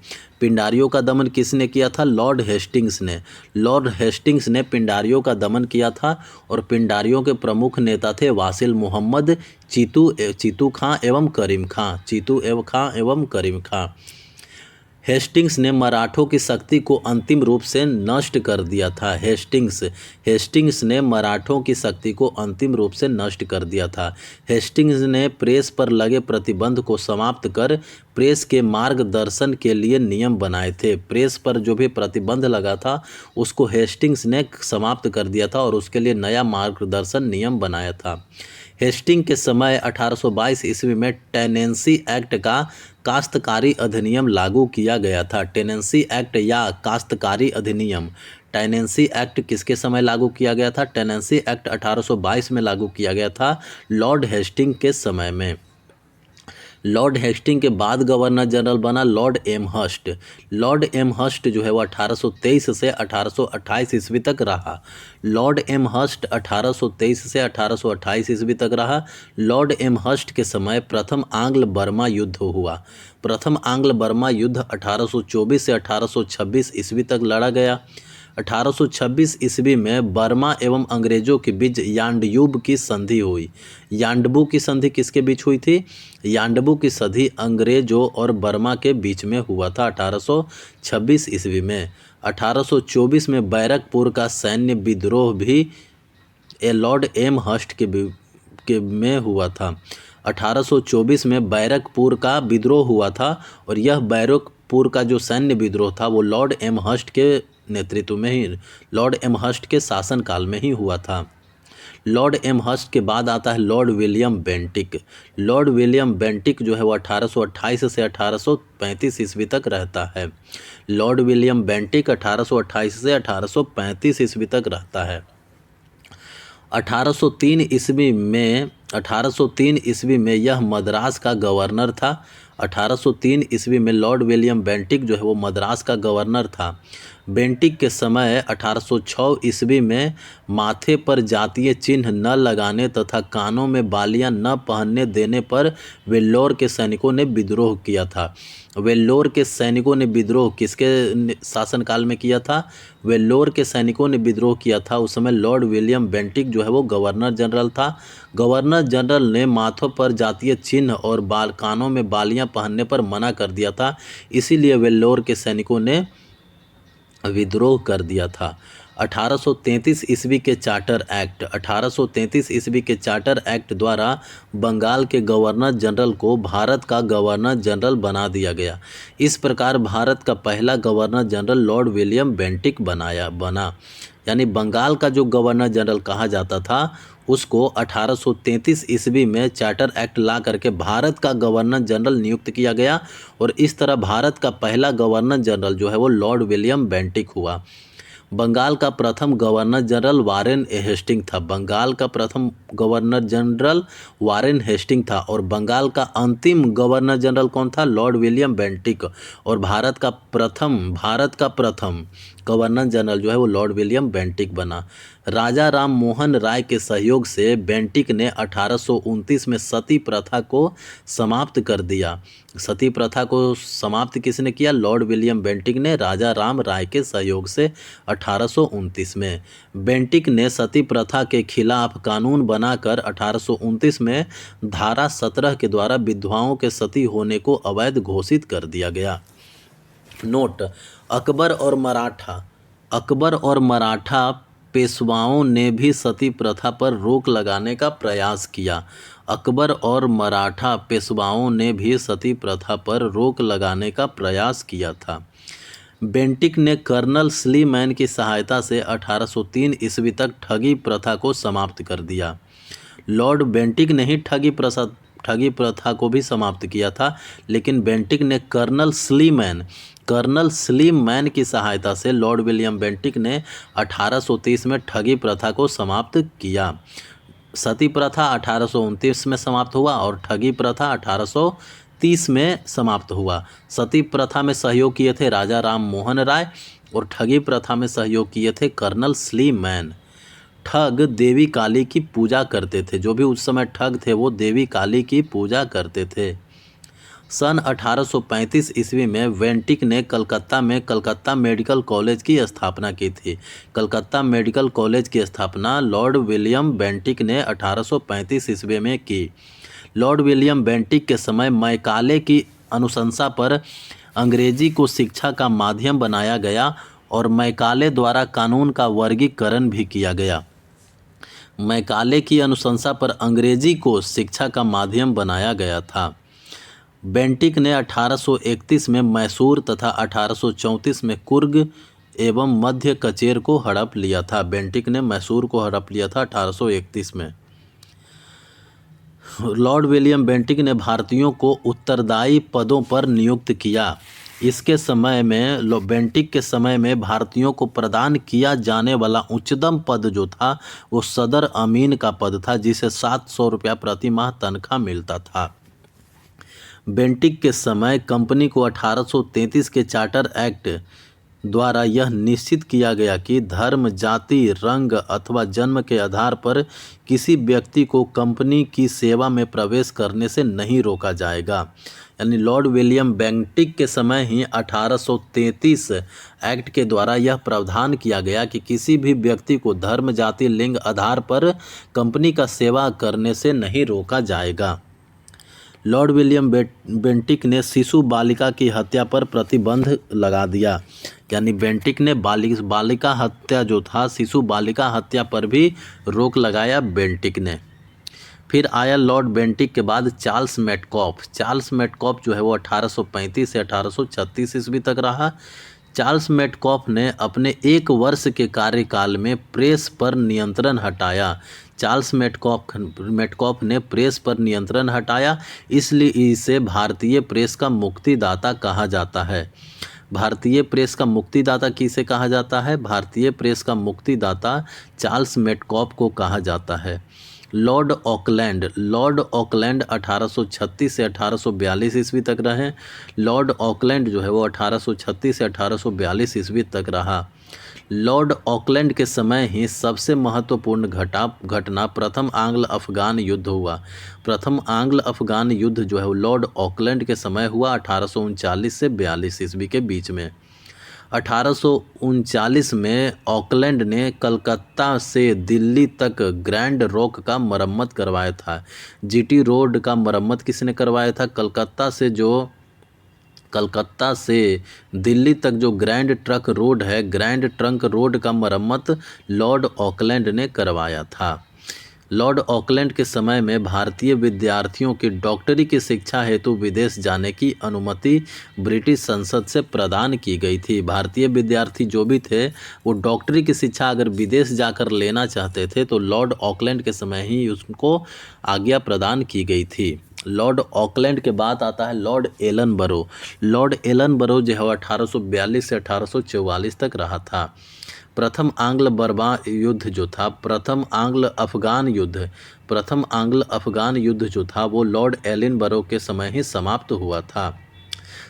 पिंडारियों का दमन किसने किया था? लॉर्ड हेस्टिंग्स ने। लॉर्ड हेस्टिंग्स ने पिंडारियों का दमन किया था और पिंडारियों के प्रमुख नेता थे वासिल मोहम्मद, चीतू खां एवं करीम खां। हेस्टिंग्स ने मराठों की शक्ति को अंतिम रूप से नष्ट कर दिया था। हेस्टिंग्स ने मराठों की शक्ति को अंतिम रूप से नष्ट कर दिया था। हेस्टिंग्स ने प्रेस पर लगे प्रतिबंध को समाप्त कर प्रेस के मार्गदर्शन के लिए नियम बनाए थे। प्रेस पर जो भी प्रतिबंध लगा था उसको हेस्टिंग्स ने समाप्त कर दिया था और उसके लिए नया मार्गदर्शन नियम बनाया था। हेस्टिंग के समय 1822 ईस्वी में टेनेंसी एक्ट का काश्तकारी अधिनियम लागू किया गया था। टेनेंसी एक्ट या काश्तकारी अधिनियम, टेनेंसी एक्ट किसके समय लागू किया गया था? टेनेंसी एक्ट 1822 में लागू किया गया था लॉर्ड हेस्टिंग के समय में। लॉर्ड हेस्टिंग के बाद गवर्नर जनरल बना लॉर्ड एमहर्स्ट। लॉर्ड एमहर्स्ट जो है वो 1823 से 1828 ईस्वी तक रहा। लॉर्ड एमहर्स्ट 1823 से 1828 ईस्वी तक रहा। लॉर्ड एमहर्स्ट के समय प्रथम आंग्ल बर्मा युद्ध हुआ। प्रथम आंग्ल बर्मा युद्ध 1824 से 1826 ईस्वी तक लड़ा गया। 1826 ईस्वी में बर्मा एवं अंग्रेजों के बीच यांडबू की संधि हुई। यांडबू की संधि किसके बीच हुई थी? यांडबू की संधि अंग्रेजों और बर्मा के बीच में हुआ था 1826 ईस्वी में। 1824 में बैरकपुर का सैन्य विद्रोह भी लॉर्ड एमहर्स्ट के में हुआ था। 1824 में बैरकपुर का विद्रोह हुआ था और यह बैरकपुर का जो सैन्य विद्रोह था वो लॉर्ड एमहर्स्ट के नेतृत्व में ही, लॉर्ड एमहर्स्ट के शासनकाल में ही हुआ था। लॉर्ड एमहर्स्ट के बाद आता है Lord William Bentinck. Lord William Bentinck जो है वो 1828 से 1835 ईस्वी तक रहता है। लॉर्ड विलियम बेंटिक 1828 से 1835 ईस्वी तक रहता है। 1803 ईस्वी में यह मद्रास का गवर्नर था। 1803 ईस्वी में लॉर्ड विलियम बेंटिक जो है वो मद्रास का गवर्नर था। बेंटिक के समय 1806 ईस्वी में माथे पर जातीय चिन्ह न लगाने तथा कानों में बालियां न पहनने देने पर वेल्लोर के सैनिकों ने विद्रोह किया था। वेल्लोर के सैनिकों ने विद्रोह किसके शासनकाल में किया था? वेल्लोर के सैनिकों ने विद्रोह किया था। उस समय लॉर्ड विलियम बेंटिक जो है वो गवर्नर जनरल था। गवर्नर जनरल ने माथों पर जातीय चिन्ह और कानों में बालियां पहनने पर मना कर दिया था, इसीलिए वेल्लोर के सैनिकों ने विद्रोह कर दिया था। 1833 ईस्वी के चार्टर एक्ट 1833 ईस्वी के चार्टर एक्ट द्वारा बंगाल के गवर्नर जनरल को भारत का गवर्नर जनरल बना दिया गया। इस प्रकार भारत का पहला governor general Lord William Bentinck बना। यानी बंगाल का जो गवर्नर जनरल कहा जाता था उसको 1833 ईस्वी में चार्टर एक्ट ला करके भारत का गवर्नर जनरल नियुक्त किया गया और इस तरह भारत का पहला गवर्नर जनरल जो है वो लॉर्ड विलियम बेंटिक हुआ। बंगाल का प्रथम गवर्नर जनरल वारेन हेस्टिंग था। बंगाल का प्रथम गवर्नर जनरल वारेन हेस्टिंग था और बंगाल का अंतिम गवर्नर जनरल कौन था? Lord William Bentinck. और भारत का प्रथम गवर्नर जनरल जो है वो लॉर्ड विलियम बेंटिक बना। राजा राम मोहन राय के सहयोग से बेंटिक ने 1829 में सती प्रथा को समाप्त कर दिया। सती प्रथा को समाप्त किसने किया? लॉर्ड विलियम बेंटिक ने राजा राम राय के सहयोग से 1829 में। बेंटिक ने सती प्रथा के खिलाफ कानून बनाकर 1829 में धारा 17 के द्वारा विधवाओं के सती होने को अवैध घोषित कर दिया गया। नोट: अकबर और मराठा पेशवाओं ने भी सती प्रथा पर रोक लगाने का प्रयास किया। अकबर और मराठा पेशवाओं ने भी सती प्रथा पर रोक लगाने का प्रयास किया था। बेंटिक ने कर्नल स्लीमैन की सहायता से 1803 ईस्वी तक ठगी प्रथा को समाप्त कर दिया। लॉर्ड बेंटिक ने ही ठगी प्रथा को भी समाप्त किया था, लेकिन बेंटिक ने कर्नल स्लीमैन की सहायता से लॉर्ड विलियम बेंटिक ने 1830 में ठगी प्रथा को समाप्त किया। सती प्रथा 1829 में समाप्त हुआ और ठगी प्रथा 1830 में समाप्त हुआ। सती प्रथा में सहयोग किए थे राजा राम मोहन राय और ठगी प्रथा में सहयोग किए थे कर्नल स्लीमैन। ठग देवी काली की पूजा करते थे। जो भी उस समय ठग थे वो देवी काली की पूजा करते थे। सन 1835 ईस्वी में बेंटिक ने कलकत्ता में कलकत्ता मेडिकल कॉलेज की स्थापना की थी। कलकत्ता मेडिकल कॉलेज की स्थापना लॉर्ड विलियम बेंटिक ने 1835 ईस्वी में की। लॉर्ड विलियम बेंटिक के समय मैकाले की अनुशंसा पर अंग्रेजी को शिक्षा का माध्यम बनाया गया और मैकाले द्वारा कानून का वर्गीकरण भी किया गया। मैकाले की अनुशंसा पर अंग्रेजी को शिक्षा का माध्यम बनाया गया था। बेंटिक ने 1831 में मैसूर तथा 1834 में कुर्ग एवं मध्य कचेर को हड़प लिया था। बेंटिक ने मैसूर को हड़प लिया था 1831 में। लॉर्ड विलियम बेंटिक ने भारतीयों को उत्तरदायी पदों पर नियुक्त किया। इसके समय में बेंटिक के समय में भारतीयों को प्रदान किया जाने वाला उच्चतम पद जो था वो सदर अमीन का पद था, जिसे 700 रुपया प्रति माह तनख्वाह मिलता था। बेंटिक के समय कंपनी को 1833 के चार्टर एक्ट द्वारा यह निश्चित किया गया कि धर्म, जाति, रंग अथवा जन्म के आधार पर किसी व्यक्ति को कंपनी की सेवा में प्रवेश करने से नहीं रोका जाएगा। यानी लॉर्ड विलियम बेंटिक के समय ही 1833 एक्ट के द्वारा यह प्रावधान किया गया कि किसी भी व्यक्ति को धर्म, जाति, लिंग आधार पर कंपनी का सेवा करने से नहीं रोका जाएगा। लॉर्ड विलियम बेंटिक ने शिशु बालिका की हत्या पर प्रतिबंध लगा दिया। यानी बेंटिक ने बालिका हत्या जो था, शिशु बालिका हत्या पर भी रोक लगाया बेंटिक ने। फिर आया लॉर्ड बेंटिक के बाद चार्ल्स मेटकॉफ जो है वो 1835 से 1836 ईस्वी तक रहा। चार्ल्स मेटकॉफ ने अपने 1 वर्ष के कार्यकाल में प्रेस पर नियंत्रण हटाया। चार्ल्स मेटकॉफ ने प्रेस पर नियंत्रण हटाया, इसलिए इसे भारतीय प्रेस का मुक्तिदाता कहा जाता है। भारतीय प्रेस का मुक्तिदाता किसे कहा जाता है? भारतीय प्रेस का मुक्तिदाता चार्ल्स मेटकॉफ को कहा जाता है। लॉर्ड ऑकलैंड 1836 से 1842 ईस्वी तक रहे। लॉर्ड ऑकलैंड जो है वो 1836 से 1842 ईस्वी तक रहा। लॉर्ड ऑकलैंड के समय ही सबसे महत्वपूर्ण घटना प्रथम आंग्ल अफगान युद्ध हुआ। प्रथम आंग्ल अफगान युद्ध जो है वो लॉर्ड ऑकलैंड के समय हुआ 1839 से 42 ईस्वी के बीच में। 1839 में ऑकलैंड ने कलकत्ता से दिल्ली तक ग्रैंड रोक का मरम्मत करवाया था। जीटी रोड का मरम्मत किसने करवाया था? कलकत्ता से दिल्ली तक जो ग्रैंड ट्रंक रोड है, ग्रैंड ट्रंक रोड का मरम्मत लॉर्ड ऑकलैंड ने करवाया था। लॉर्ड ऑकलैंड के समय में भारतीय विद्यार्थियों की डॉक्टरी की शिक्षा हेतु विदेश जाने की अनुमति ब्रिटिश संसद से प्रदान की गई थी। भारतीय विद्यार्थी जो भी थे वो डॉक्टरी की शिक्षा अगर विदेश जाकर लेना चाहते थे तो लॉर्ड ऑकलैंड के समय ही उसको आज्ञा प्रदान की गई थी। लॉर्ड ऑकलैंड के बाद आता है लॉर्ड एलनबरो। लॉर्ड एलनबरो जो है 1842 से 1844 तक रहा था। प्रथम आंग्ल बर्मा युद्ध जो था, प्रथम आंग्ल अफगान युद्ध जो था वो लॉर्ड एलनबरो के समय ही समाप्त हुआ था।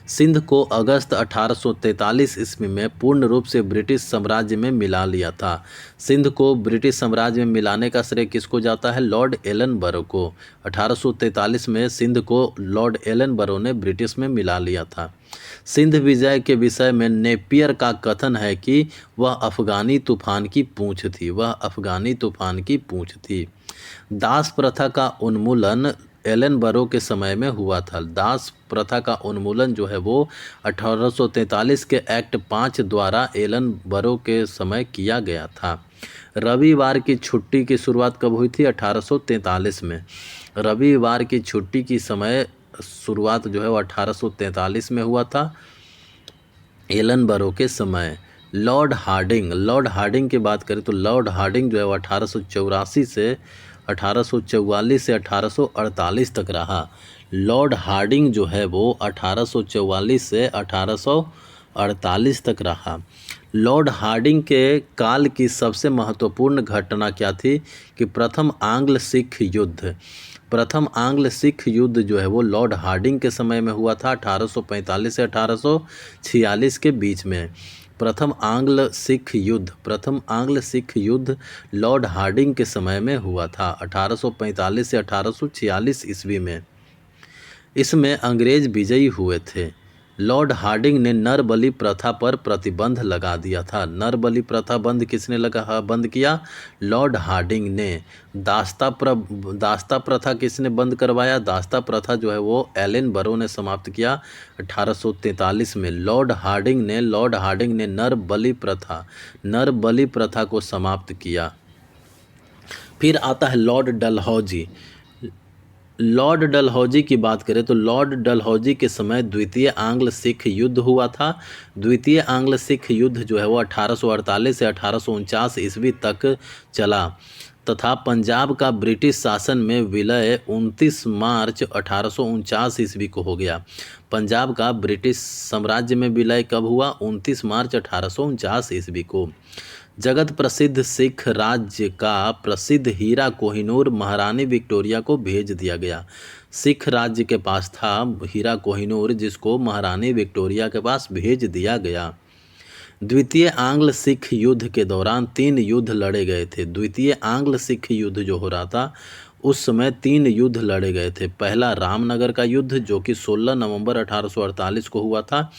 सिंध को अगस्त 1843 ईस्वी में पूर्ण रूप से ब्रिटिश साम्राज्य में मिला लिया था। सिंध को ब्रिटिश साम्राज्य में मिलाने का श्रेय किसको जाता है? लॉर्ड एलनबरो को। 1843 में सिंध को लॉर्ड एलनबरो ने ब्रिटिश में मिला लिया था। सिंध विजय के विषय में नेपियर का कथन है कि वह अफगानी तूफान की पूंछ थी। दास प्रथा का उन्मूलन एलनबरो के समय में हुआ था। दास प्रथा का उन्मूलन जो है वो 1843 के एक्ट 5 द्वारा एलनबरो के समय किया गया था। रविवार की छुट्टी की शुरुआत कब हुई थी? 1843 में। रविवार की छुट्टी की समय शुरुआत जो है वो 1843 में हुआ था एलनबरो के समय। लॉर्ड हार्डिंग की बात करें तो लॉर्ड हार्डिंग जो है वो 1884 से 1848 तक रहा। लॉर्ड हार्डिंग जो है वो 1844 से 1848 तक रहा। लॉर्ड हार्डिंग के काल की सबसे महत्वपूर्ण घटना क्या थी कि प्रथम आंग्ल सिख युद्ध जो है वो लॉर्ड हार्डिंग के समय में हुआ था 1845 से 1846 के बीच में। प्रथम आंग्ल सिख युद्ध लॉर्ड हार्डिंग के समय में हुआ था 1845 से 1846 ईस्वी में। इसमें अंग्रेज विजयी हुए थे। लॉर्ड हार्डिंग ने नर बलि प्रथा पर प्रतिबंध लगा दिया था। नर बलि प्रथा किसने बंद किया? लॉर्ड हार्डिंग ने। दास्ता प्रथा किसने बंद करवाया? दास्ता प्रथा जो है वो एलनबरो ने समाप्त किया 1843 में। लॉर्ड हार्डिंग ने नर बलि प्रथा को समाप्त किया। फिर आता है लॉर्ड डलहौजी की बात करें तो लॉर्ड डलहौजी के समय द्वितीय आंग्ल सिख युद्ध हुआ था। द्वितीय आंग्ल सिख युद्ध जो है वो 1848 से 1849 ईस्वी तक चला तथा पंजाब का ब्रिटिश शासन में विलय 29 मार्च 1849 ईस्वी को हो गया। पंजाब का ब्रिटिश साम्राज्य में विलय कब हुआ? 29 मार्च 1849 ईस्वी को। जगत प्रसिद्ध सिख राज्य का प्रसिद्ध हीरा कोहिनूर महारानी विक्टोरिया को भेज दिया गया। सिख राज्य के पास था हीरा कोहिनूर, जिसको महारानी विक्टोरिया के पास भेज दिया गया। द्वितीय आंग्ल सिख युद्ध के दौरान 3 युद्ध लड़े गए थे। द्वितीय आंग्ल सिख युद्ध जो हो रहा था उस समय 3 युद्ध लड़े गए थे। पहला रामनगर का युद्ध जो कि 16 नवंबर 1848 को हुआ था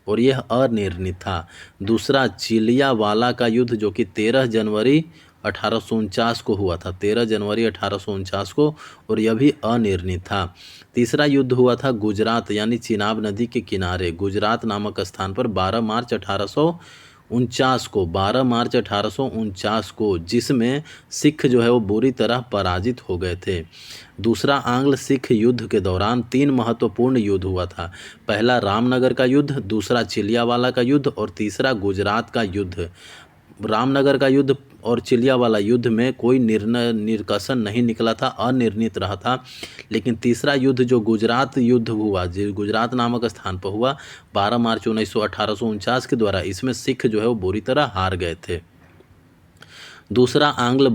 और यह अनिर्णित था। दूसरा चिलियावाला का युद्ध जो कि 13 जनवरी 1849 को हुआ था, 13 जनवरी 1849 को, और यह भी अनिर्णित था। तीसरा युद्ध हुआ था गुजरात यानी चिनाब नदी के किनारे गुजरात नामक स्थान पर 12 मार्च 1849 को, जिसमें सिख जो है वो बुरी तरह पराजित हो गए थे। दूसरा आंग्ल सिख युद्ध के दौरान 3 महत्वपूर्ण युद्ध हुआ था। पहला रामनगर का युद्ध, दूसरा चिलियावाला का युद्ध और तीसरा गुजरात का युद्ध। रामनगर का युद्ध और चिलियावाला युद्ध में कोई निष्कर्ष नहीं निकला था, अनिर्णित रहा था। लेकिन तीसरा युद्ध जो गुजरात युद्ध हुआ, जो गुजरात नामक स्थान पर हुआ 12 मार्च 1849 के द्वारा, इसमें सिख जो है वो बुरी तरह हार गए थे। दूसरा आंग्ल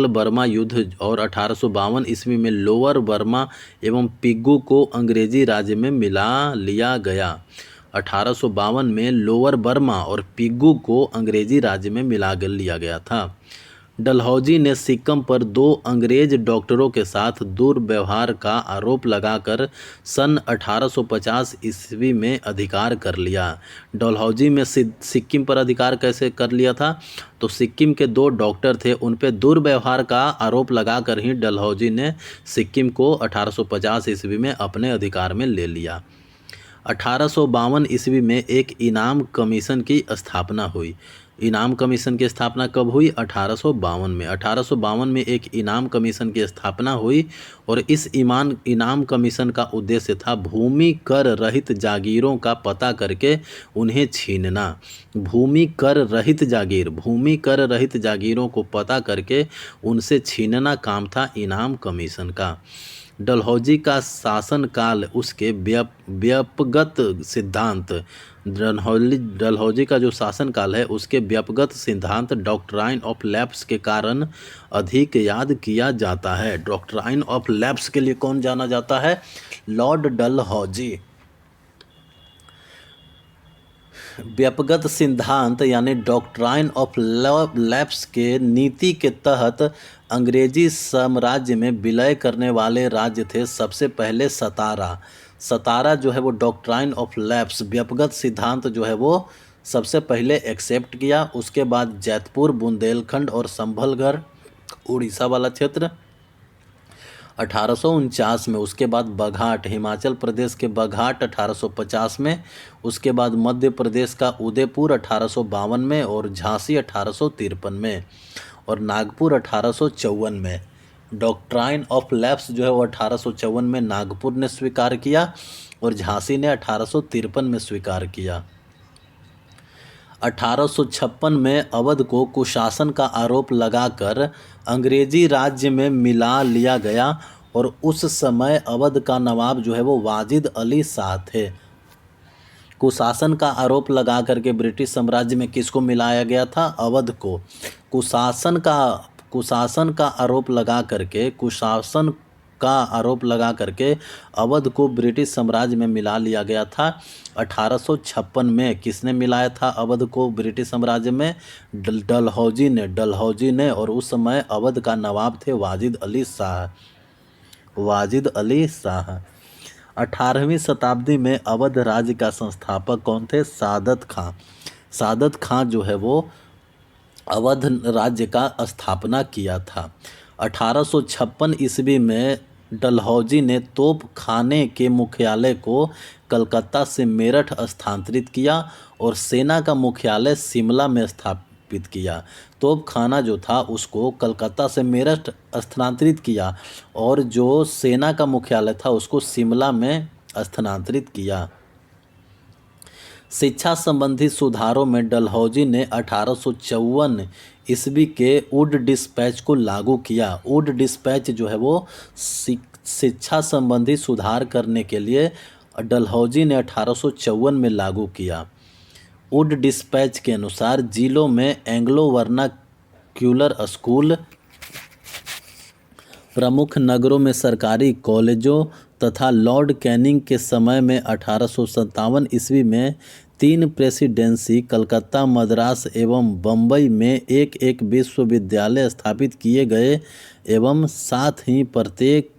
बर्मा युद्ध और 1852 ईस्वी में लोअर बर्मा एवं पिग्गू को अंग्रेजी राज्य में मिला लिया गया। 1852 में लोअर बर्मा और पिग्गू को अंग्रेजी राज्य में मिला लिया गया था। डलहौजी ने सिक्किम पर 2 अंग्रेज डॉक्टरों के साथ दुर्व्यवहार का आरोप लगाकर सन 1850 ईस्वी में अधिकार कर लिया। डलहौजी में सिक्किम पर अधिकार कैसे कर लिया था? तो सिक्किम के 2 डॉक्टर थे, उन पे दुर्व्यवहार का आरोप लगाकर ही डलहौजी ने सिक्किम को 1850 ईस्वी में अपने अधिकार में ले लिया। 1852 ईस्वी में एक इनाम कमीशन की स्थापना हुई। इनाम कमीशन की स्थापना कब हुई? 1852 में। 1852 में एक इनाम कमीशन की स्थापना हुई और इस इनाम कमीशन का उद्देश्य था भूमि कर रहित जागीरों का पता करके उन्हें छीनना। भूमि कर रहित जागीरों को पता करके उनसे छीनना काम था इनाम कमीशन का। डलहौजी का शासनकाल उसके व्यापगत सिद्धांत डलहौजी का जो शासनकाल है उसके व्यापगत सिद्धांत डॉक्ट्राइन ऑफ लैप्स के कारण अधिक याद किया जाता है। डॉक्ट्राइन ऑफ लैप्स के लिए कौन जाना जाता है? लॉर्ड डलहौजी। व्यापगत सिद्धांत यानी डॉक्ट्राइन ऑफ लैप्स के नीति के तहत अंग्रेजी साम्राज्य में विलय करने वाले राज्य थे सबसे पहले सतारा जो है वो डॉक्ट्राइन ऑफ लैप्स व्यापगत सिद्धांत जो है वो सबसे पहले एक्सेप्ट किया। उसके बाद जैतपुर, बुंदेलखंड और संभलगढ़ उड़ीसा वाला क्षेत्र 1849 में। उसके बाद बघाट, हिमाचल प्रदेश के बघाट 1850 में। उसके बाद मध्य प्रदेश का उदयपुर 1852 में और झांसी 1853 में और नागपुर 1854 में। डॉक्ट्राइन ऑफ लैप्स जो है वो 1854 में नागपुर ने स्वीकार किया और झांसी ने 1853 में स्वीकार किया। 1856 में अवध को कुशासन का आरोप लगाकर अंग्रेजी राज्य में मिला लिया गया और उस समय अवध का नवाब जो है वो वाजिद अली शाह थे। कुशासन का आरोप लगा करके ब्रिटिश साम्राज्य में किसको मिलाया गया था? अवध को। कुशासन का आरोप लगा करके अवध को ब्रिटिश साम्राज्य में मिला लिया गया था। 1856 में किसने मिलाया था अवध को ब्रिटिश साम्राज्य में? डलहौजी ने और उस समय अवध का नवाब थे वाजिद अली शाह। 18वीं शताब्दी में अवध राज्य का संस्थापक कौन थे? सादत खां जो है वो अवध राज्य का स्थापना किया था। 1856 ईस्वी में डलहौजी ने तोप खाने के मुख्यालय को कलकत्ता से मेरठ स्थानांतरित किया और सेना का मुख्यालय शिमला में स्थापित किया। तोप खाना जो था उसको कलकत्ता से मेरठ स्थानांतरित किया और जो सेना का मुख्यालय था उसको शिमला में स्थानांतरित किया। शिक्षा संबंधी सुधारों में डलहौजी ने 1854 ईस्वी के वुड डिस्पैच को लागू किया। वुड डिस्पैच जो है वो शिक्षा संबंधी सुधार करने के लिए डलहौजी ने 1854 में लागू किया। वुड डिस्पैच के अनुसार जिलों में एंग्लो वर्नाक्यूलर स्कूल, प्रमुख नगरों में सरकारी कॉलेजों तथा लॉर्ड कैनिंग के समय में 1857 ईस्वी में 3 प्रेसिडेंसी कलकत्ता, मद्रास एवं बम्बई में एक विश्वविद्यालय स्थापित किए गए एवं साथ ही प्रत्येक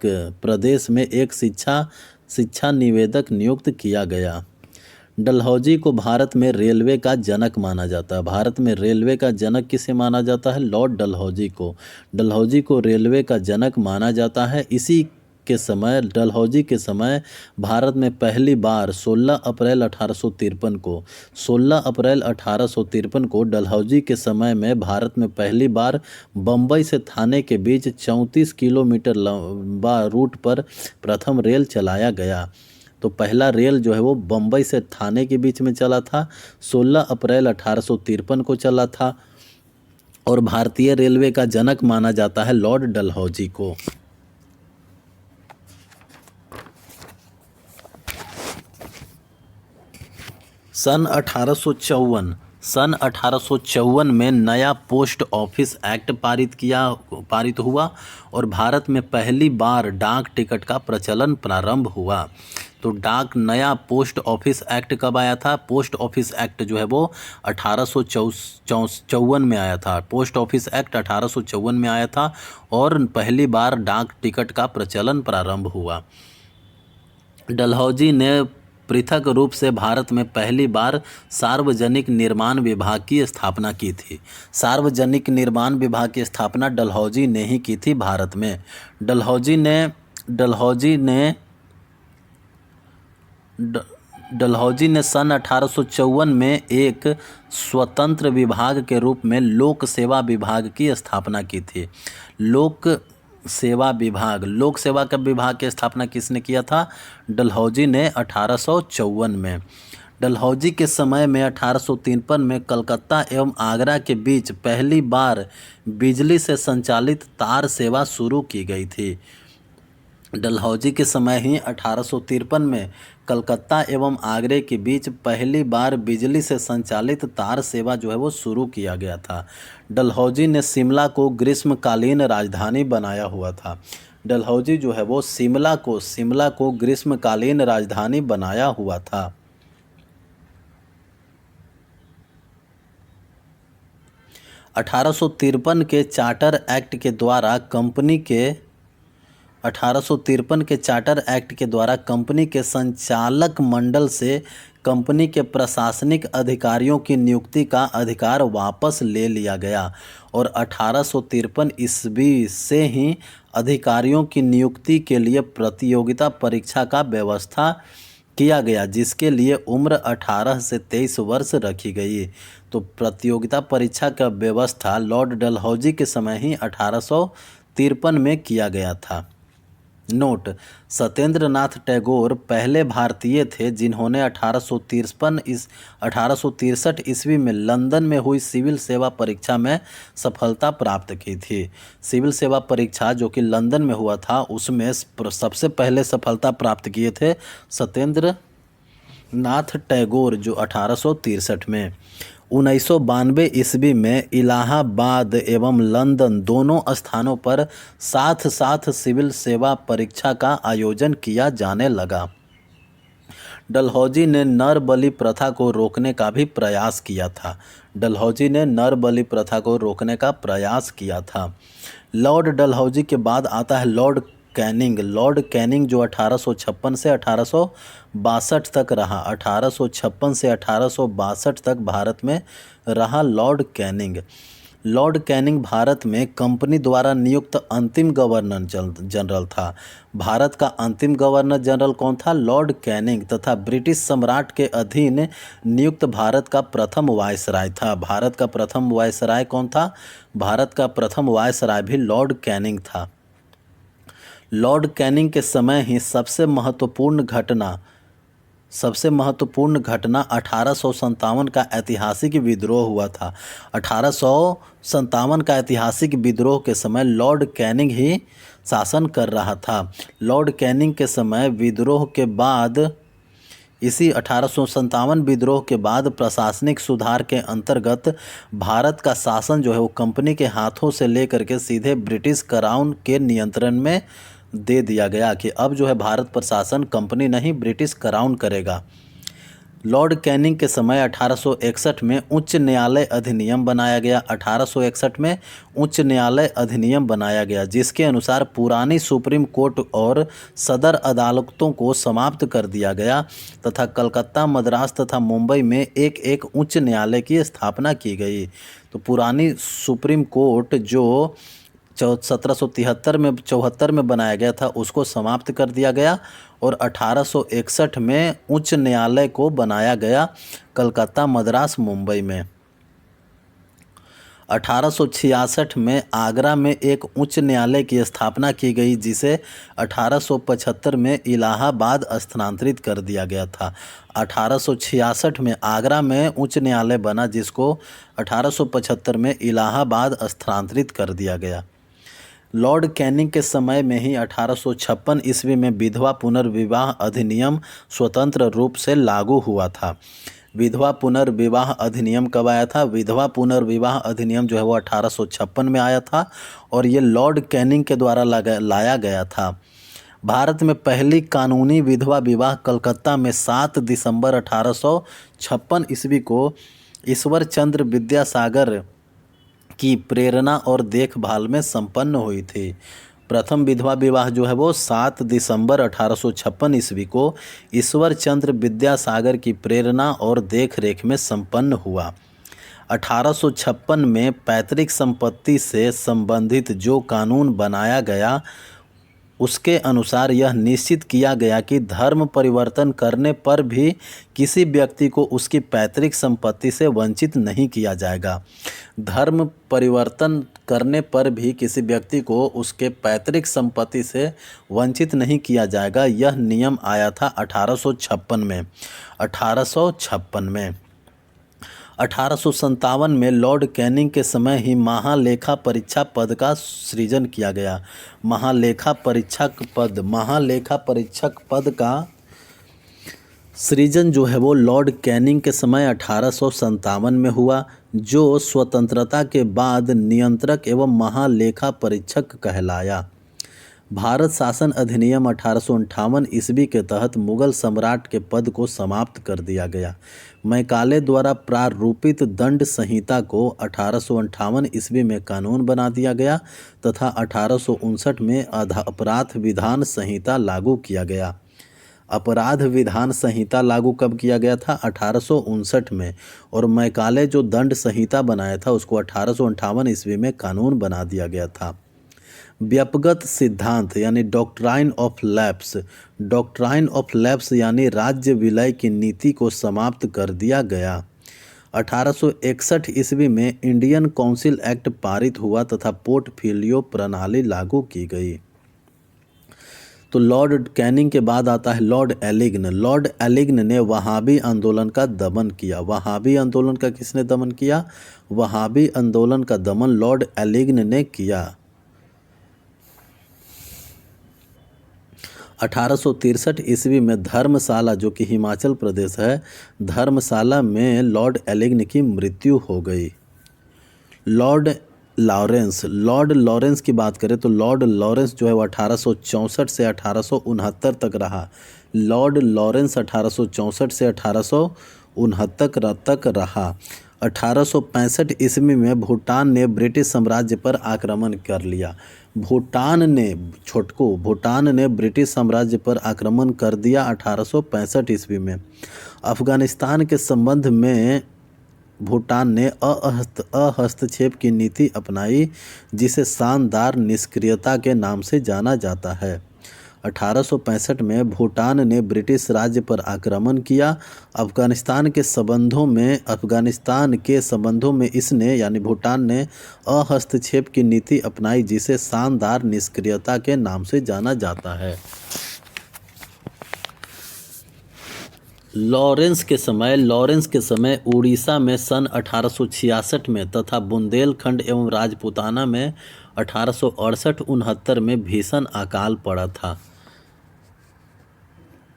प्रदेश में एक शिक्षा निवेदक नियुक्त किया गया। डलहौजी को भारत में रेलवे का जनक माना जाता है। भारत में रेलवे का जनक किसे माना जाता है? लॉर्ड डलहौजी को। डलहौजी को रेलवे का जनक माना जाता है। इसी के समय डलहौजी के समय भारत में पहली बार 16 अप्रैल 1853 को डलहौजी के समय में भारत में पहली बार बम्बई से थाने के बीच 34 किलोमीटर लंबा रूट पर प्रथम रेल चलाया गया। तो पहला रेल जो है वो बम्बई से थाने के बीच में चला था, 16 अप्रैल 1853 को चला था और भारतीय रेलवे का जनक माना जाता है लॉर्ड डलहौजी को। सन 1854 में नया पोस्ट ऑफिस एक्ट पारित हुआ और भारत में पहली बार डाक टिकट का प्रचलन प्रारंभ हुआ। तो नया पोस्ट ऑफिस एक्ट कब आया था? पोस्ट ऑफिस एक्ट जो है वो 1854 में आया था। पोस्ट ऑफिस एक्ट 1854 में आया था और पहली बार डाक टिकट का प्रचलन प्रारंभ हुआ। डलहौजी ने पृथक रूप से भारत में पहली बार सार्वजनिक निर्माण विभाग की स्थापना की थी। सार्वजनिक निर्माण विभाग की स्थापना डलहौजी ने ही की थी भारत में। डलहौजी ने सन 1854 में एक स्वतंत्र विभाग के रूप में लोक सेवा विभाग की स्थापना की थी। लोक सेवा का विभाग की स्थापना किसने किया था? डलहौजी ने 1854 में। डलहौजी के समय में 1853 में कलकत्ता एवं आगरा के बीच पहली बार बिजली से संचालित तार सेवा शुरू की गई थी। डलहौजी के समय ही 1853 में कलकत्ता एवं आगरे के बीच पहली बार बिजली से संचालित तार सेवा जो है वो शुरू किया गया था। डलहौजी ने शिमला को ग्रीष्मकालीन राजधानी बनाया हुआ था। डलहौजी जो है वो शिमला को ग्रीष्मकालीन राजधानी बनाया हुआ था। 1853 के चार्टर एक्ट के द्वारा कंपनी के संचालक मंडल से कंपनी के प्रशासनिक अधिकारियों की नियुक्ति का अधिकार वापस ले लिया गया और 1853 ईस्वी से ही अधिकारियों की नियुक्ति के लिए प्रतियोगिता परीक्षा का व्यवस्था किया गया, जिसके लिए उम्र 18 से 23 वर्ष रखी गई। तो प्रतियोगिता परीक्षा का व्यवस्था लॉर्ड डलहौजी के समय ही 1853 में किया गया था। नोट: सत्येंद्र नाथ टैगोर पहले भारतीय थे जिन्होंने 1863 ईस्वी में लंदन में हुई सिविल सेवा परीक्षा में सफलता प्राप्त की थी। सिविल सेवा परीक्षा जो कि लंदन में हुआ था उसमें सबसे पहले सफलता प्राप्त किए थे सत्येंद्र नाथ टैगोर, जो 1863 में। 1992 ईस्वी में इलाहाबाद एवं लंदन दोनों स्थानों पर साथ साथ सिविल सेवा परीक्षा का आयोजन किया जाने लगा। डलहौजी ने नर बलि प्रथा को रोकने का भी प्रयास किया था। लॉर्ड डलहौजी के बाद आता है लॉर्ड कैनिंग जो 1856 से 1862 तक रहा। 1856 से 1862 तक भारत में रहा लॉर्ड कैनिंग भारत में कंपनी द्वारा नियुक्त अंतिम गवर्नर जनरल था। भारत का अंतिम गवर्नर जनरल कौन था? लॉर्ड कैनिंग, तथा ब्रिटिश सम्राट के अधीन नियुक्त भारत का प्रथम वायसराय था। भारत का प्रथम वायसराय कौन था? भारत का प्रथम वायसराय भी लॉर्ड कैनिंग था। लॉर्ड कैनिंग के समय ही सबसे महत्वपूर्ण घटना 1857 का ऐतिहासिक विद्रोह हुआ था। 1857 का ऐतिहासिक विद्रोह के समय लॉर्ड कैनिंग ही शासन कर रहा था। लॉर्ड कैनिंग के समय विद्रोह के बाद 1857 विद्रोह के बाद प्रशासनिक सुधार के अंतर्गत भारत का शासन जो है वो कंपनी के हाथों से लेकर के सीधे ब्रिटिश क्राउन के नियंत्रण में दे दिया गया कि अब जो है भारत प्रशासन कंपनी नहीं ब्रिटिश क्राउन करेगा। लॉर्ड कैनिंग के समय 1861 में उच्च न्यायालय अधिनियम बनाया गया। 1861 में उच्च न्यायालय अधिनियम बनाया गया जिसके अनुसार पुरानी सुप्रीम कोर्ट और सदर अदालतों को समाप्त कर दिया गया तथा कलकत्ता, मद्रास तथा मुंबई में एक एक उच्च न्यायालय की स्थापना की गई। तो पुरानी सुप्रीम कोर्ट जो 1774 में बनाया गया था उसको समाप्त कर दिया गया और 1861 में उच्च न्यायालय को बनाया गया कलकत्ता, मद्रास, मुंबई में। 1866 में आगरा में एक उच्च न्यायालय की स्थापना की गई जिसे 1875 में इलाहाबाद स्थानांतरित कर दिया गया था। 1866 में आगरा में उच्च न्यायालय बना जिसको 1875 में इलाहाबाद स्थानांतरित कर दिया गया। लॉर्ड कैनिंग के समय में ही 1856 ईस्वी में विधवा पुनर्विवाह अधिनियम स्वतंत्र रूप से लागू हुआ था। विधवा पुनर्विवाह अधिनियम कब आया था? विधवा पुनर्विवाह अधिनियम जो है वो 1856 में आया था और ये लॉर्ड कैनिंग के द्वारा लाया गया था। भारत में पहली कानूनी विधवा विवाह कलकत्ता में 7 दिसंबर 1856 ईस्वी को ईश्वर चंद्र विद्यासागर की प्रेरणा और देखभाल में संपन्न हुई थी। प्रथम विधवा विवाह जो है वो 7 दिसंबर 1856 ईस्वी को ईश्वर चंद्र विद्यासागर की प्रेरणा और देखरेख में संपन्न हुआ। 1856 में पैतृक संपत्ति से संबंधित जो कानून बनाया गया उसके अनुसार यह निश्चित किया गया कि धर्म परिवर्तन करने पर भी किसी व्यक्ति को उसकी पैतृक संपत्ति से वंचित नहीं किया जाएगा। धर्म परिवर्तन करने पर भी किसी व्यक्ति को उसके पैतृक संपत्ति से वंचित नहीं किया जाएगा। यह नियम आया था 1856 में। 1857 में लॉर्ड कैनिंग के समय ही महालेखा परीक्षा पद का सृजन किया गया। महालेखा परीक्षक पद का सृजन जो है वो लॉर्ड कैनिंग के समय 1857 में हुआ, जो स्वतंत्रता के बाद नियंत्रक एवं महालेखा परीक्षक कहलाया। भारत शासन अधिनियम 1858 ईस्वी के तहत मुगल सम्राट के पद को समाप्त कर दिया गया। मैकाले द्वारा प्रारूपित दंड संहिता को 1858 ईस्वी में कानून बना दिया गया तथा 1859 में अपराध विधान संहिता लागू किया गया। अपराध विधान संहिता लागू कब किया गया था? 1859 में। और मैकाले जो दंड संहिता बनाया था उसको 1858 ईस्वी में कानून बना दिया गया था। व्यपगत सिद्धांत यानी डॉक्ट्राइन ऑफ लैप्स यानी राज्य विलय की नीति को समाप्त कर दिया गया। 1861 ईस्वी में इंडियन काउंसिल एक्ट पारित हुआ तथा पोर्टफोलियो प्रणाली लागू की गई। तो लॉर्ड कैनिंग के बाद आता है लॉर्ड एलिग्न। लॉर्ड एलिग्न ने वहाबी आंदोलन का दमन किया। वहाबी आंदोलन का किसने दमन किया? वहाबी आंदोलन का दमन लॉर्ड एलिग्न ने किया। 1863 ईस्वी में धर्मशाला जो कि हिमाचल प्रदेश है, धर्मशाला में लॉर्ड एलिग्न की मृत्यु हो गई। लॉर्ड लॉरेंस की बात करें तो लॉर्ड लॉरेंस जो है वो 1864 से 1869 तक रहा। लॉर्ड लॉरेंस 1864 से 1869 तक रहा। 1865 ईस्वी में भूटान ने ब्रिटिश साम्राज्य पर आक्रमण कर लिया। भूटान ने ब्रिटिश साम्राज्य पर आक्रमण कर दिया 1865 ईस्वी में। अफगानिस्तान के संबंध में भूटान ने अहस्तक्षेप की नीति अपनाई, जिसे शानदार निष्क्रियता के नाम से जाना जाता है। 1865 में भूटान ने ब्रिटिश राज्य पर आक्रमण किया। अफगानिस्तान के संबंधों में इसने यानी भूटान ने अहस्तक्षेप की नीति अपनाई, जिसे शानदार निष्क्रियता के नाम से जाना जाता है। लॉरेंस के समय उड़ीसा में सन 1866 में तथा बुंदेलखंड एवं राजपूताना में 1868-69 में भीषण अकाल पड़ा था।